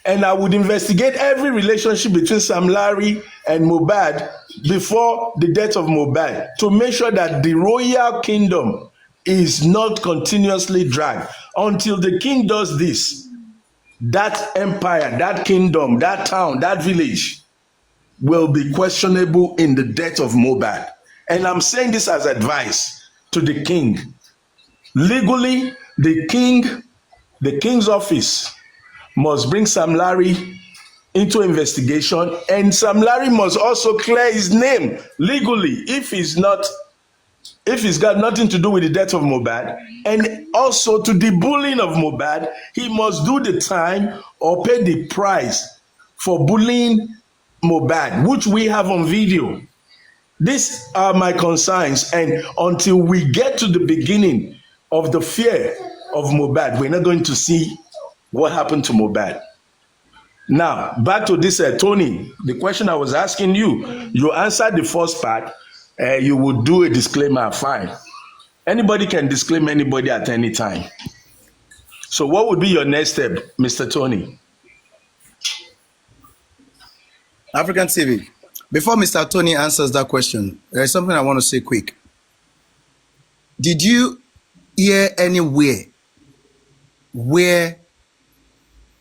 And I would investigate every relationship between Sam Larry and Mohbad before the death of Mohbad to make sure that the royal kingdom is not continuously dragged. Until the king does this, that empire, that kingdom, that town, that village will be questionable in the death of Mohbad. And I'm saying this as advice to the king. Legally, the king's office must bring Sam Larry into investigation, and Sam Larry must also clear his name legally if he's got nothing to do with the death of Mohbad, and also to the bullying of Mohbad, he must do the time or pay the price for bullying Mohbad, which we have on video. These are my concerns, and until we get to the beginning of the fear of Mohbad, we're not going to see what happened to Mohbad. Now, back to this, Tony, the question I was asking you, you answered the first part, you would do a disclaimer, fine. Anybody can disclaim anybody at any time. So what would be your next step, Mr. Tony? African TV. Before Mr. Tony answers that question, there is something I want to say quick. Did you hear anywhere where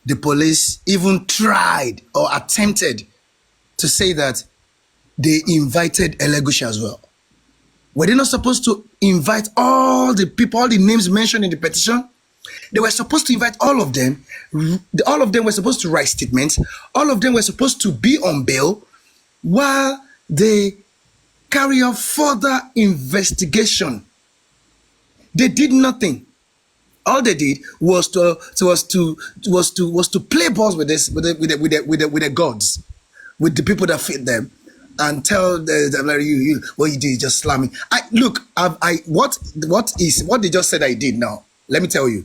the police even tried or attempted to say that they invited Elegushi as well? Were they not supposed to invite all the people, all the names mentioned in the petition? They were supposed to invite all of them. All of them were supposed to write statements. All of them were supposed to be on bail while they carry out further investigation. They did nothing. All they did was to play balls with the gods, with the people that feed them, and tell them what you did is just slamming. What they just said I did now. Let me tell you,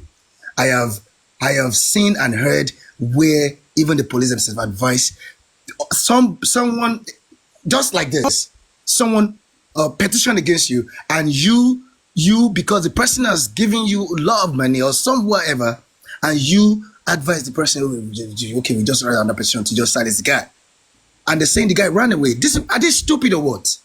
I have seen and heard where even the police themselves advise someone just like this, someone petition against you, and you because the person has given you a lot of money or some whatever, and you advise the person, okay, we just write another petition to just silence the guy, and they're saying the guy ran away. Are they stupid or what?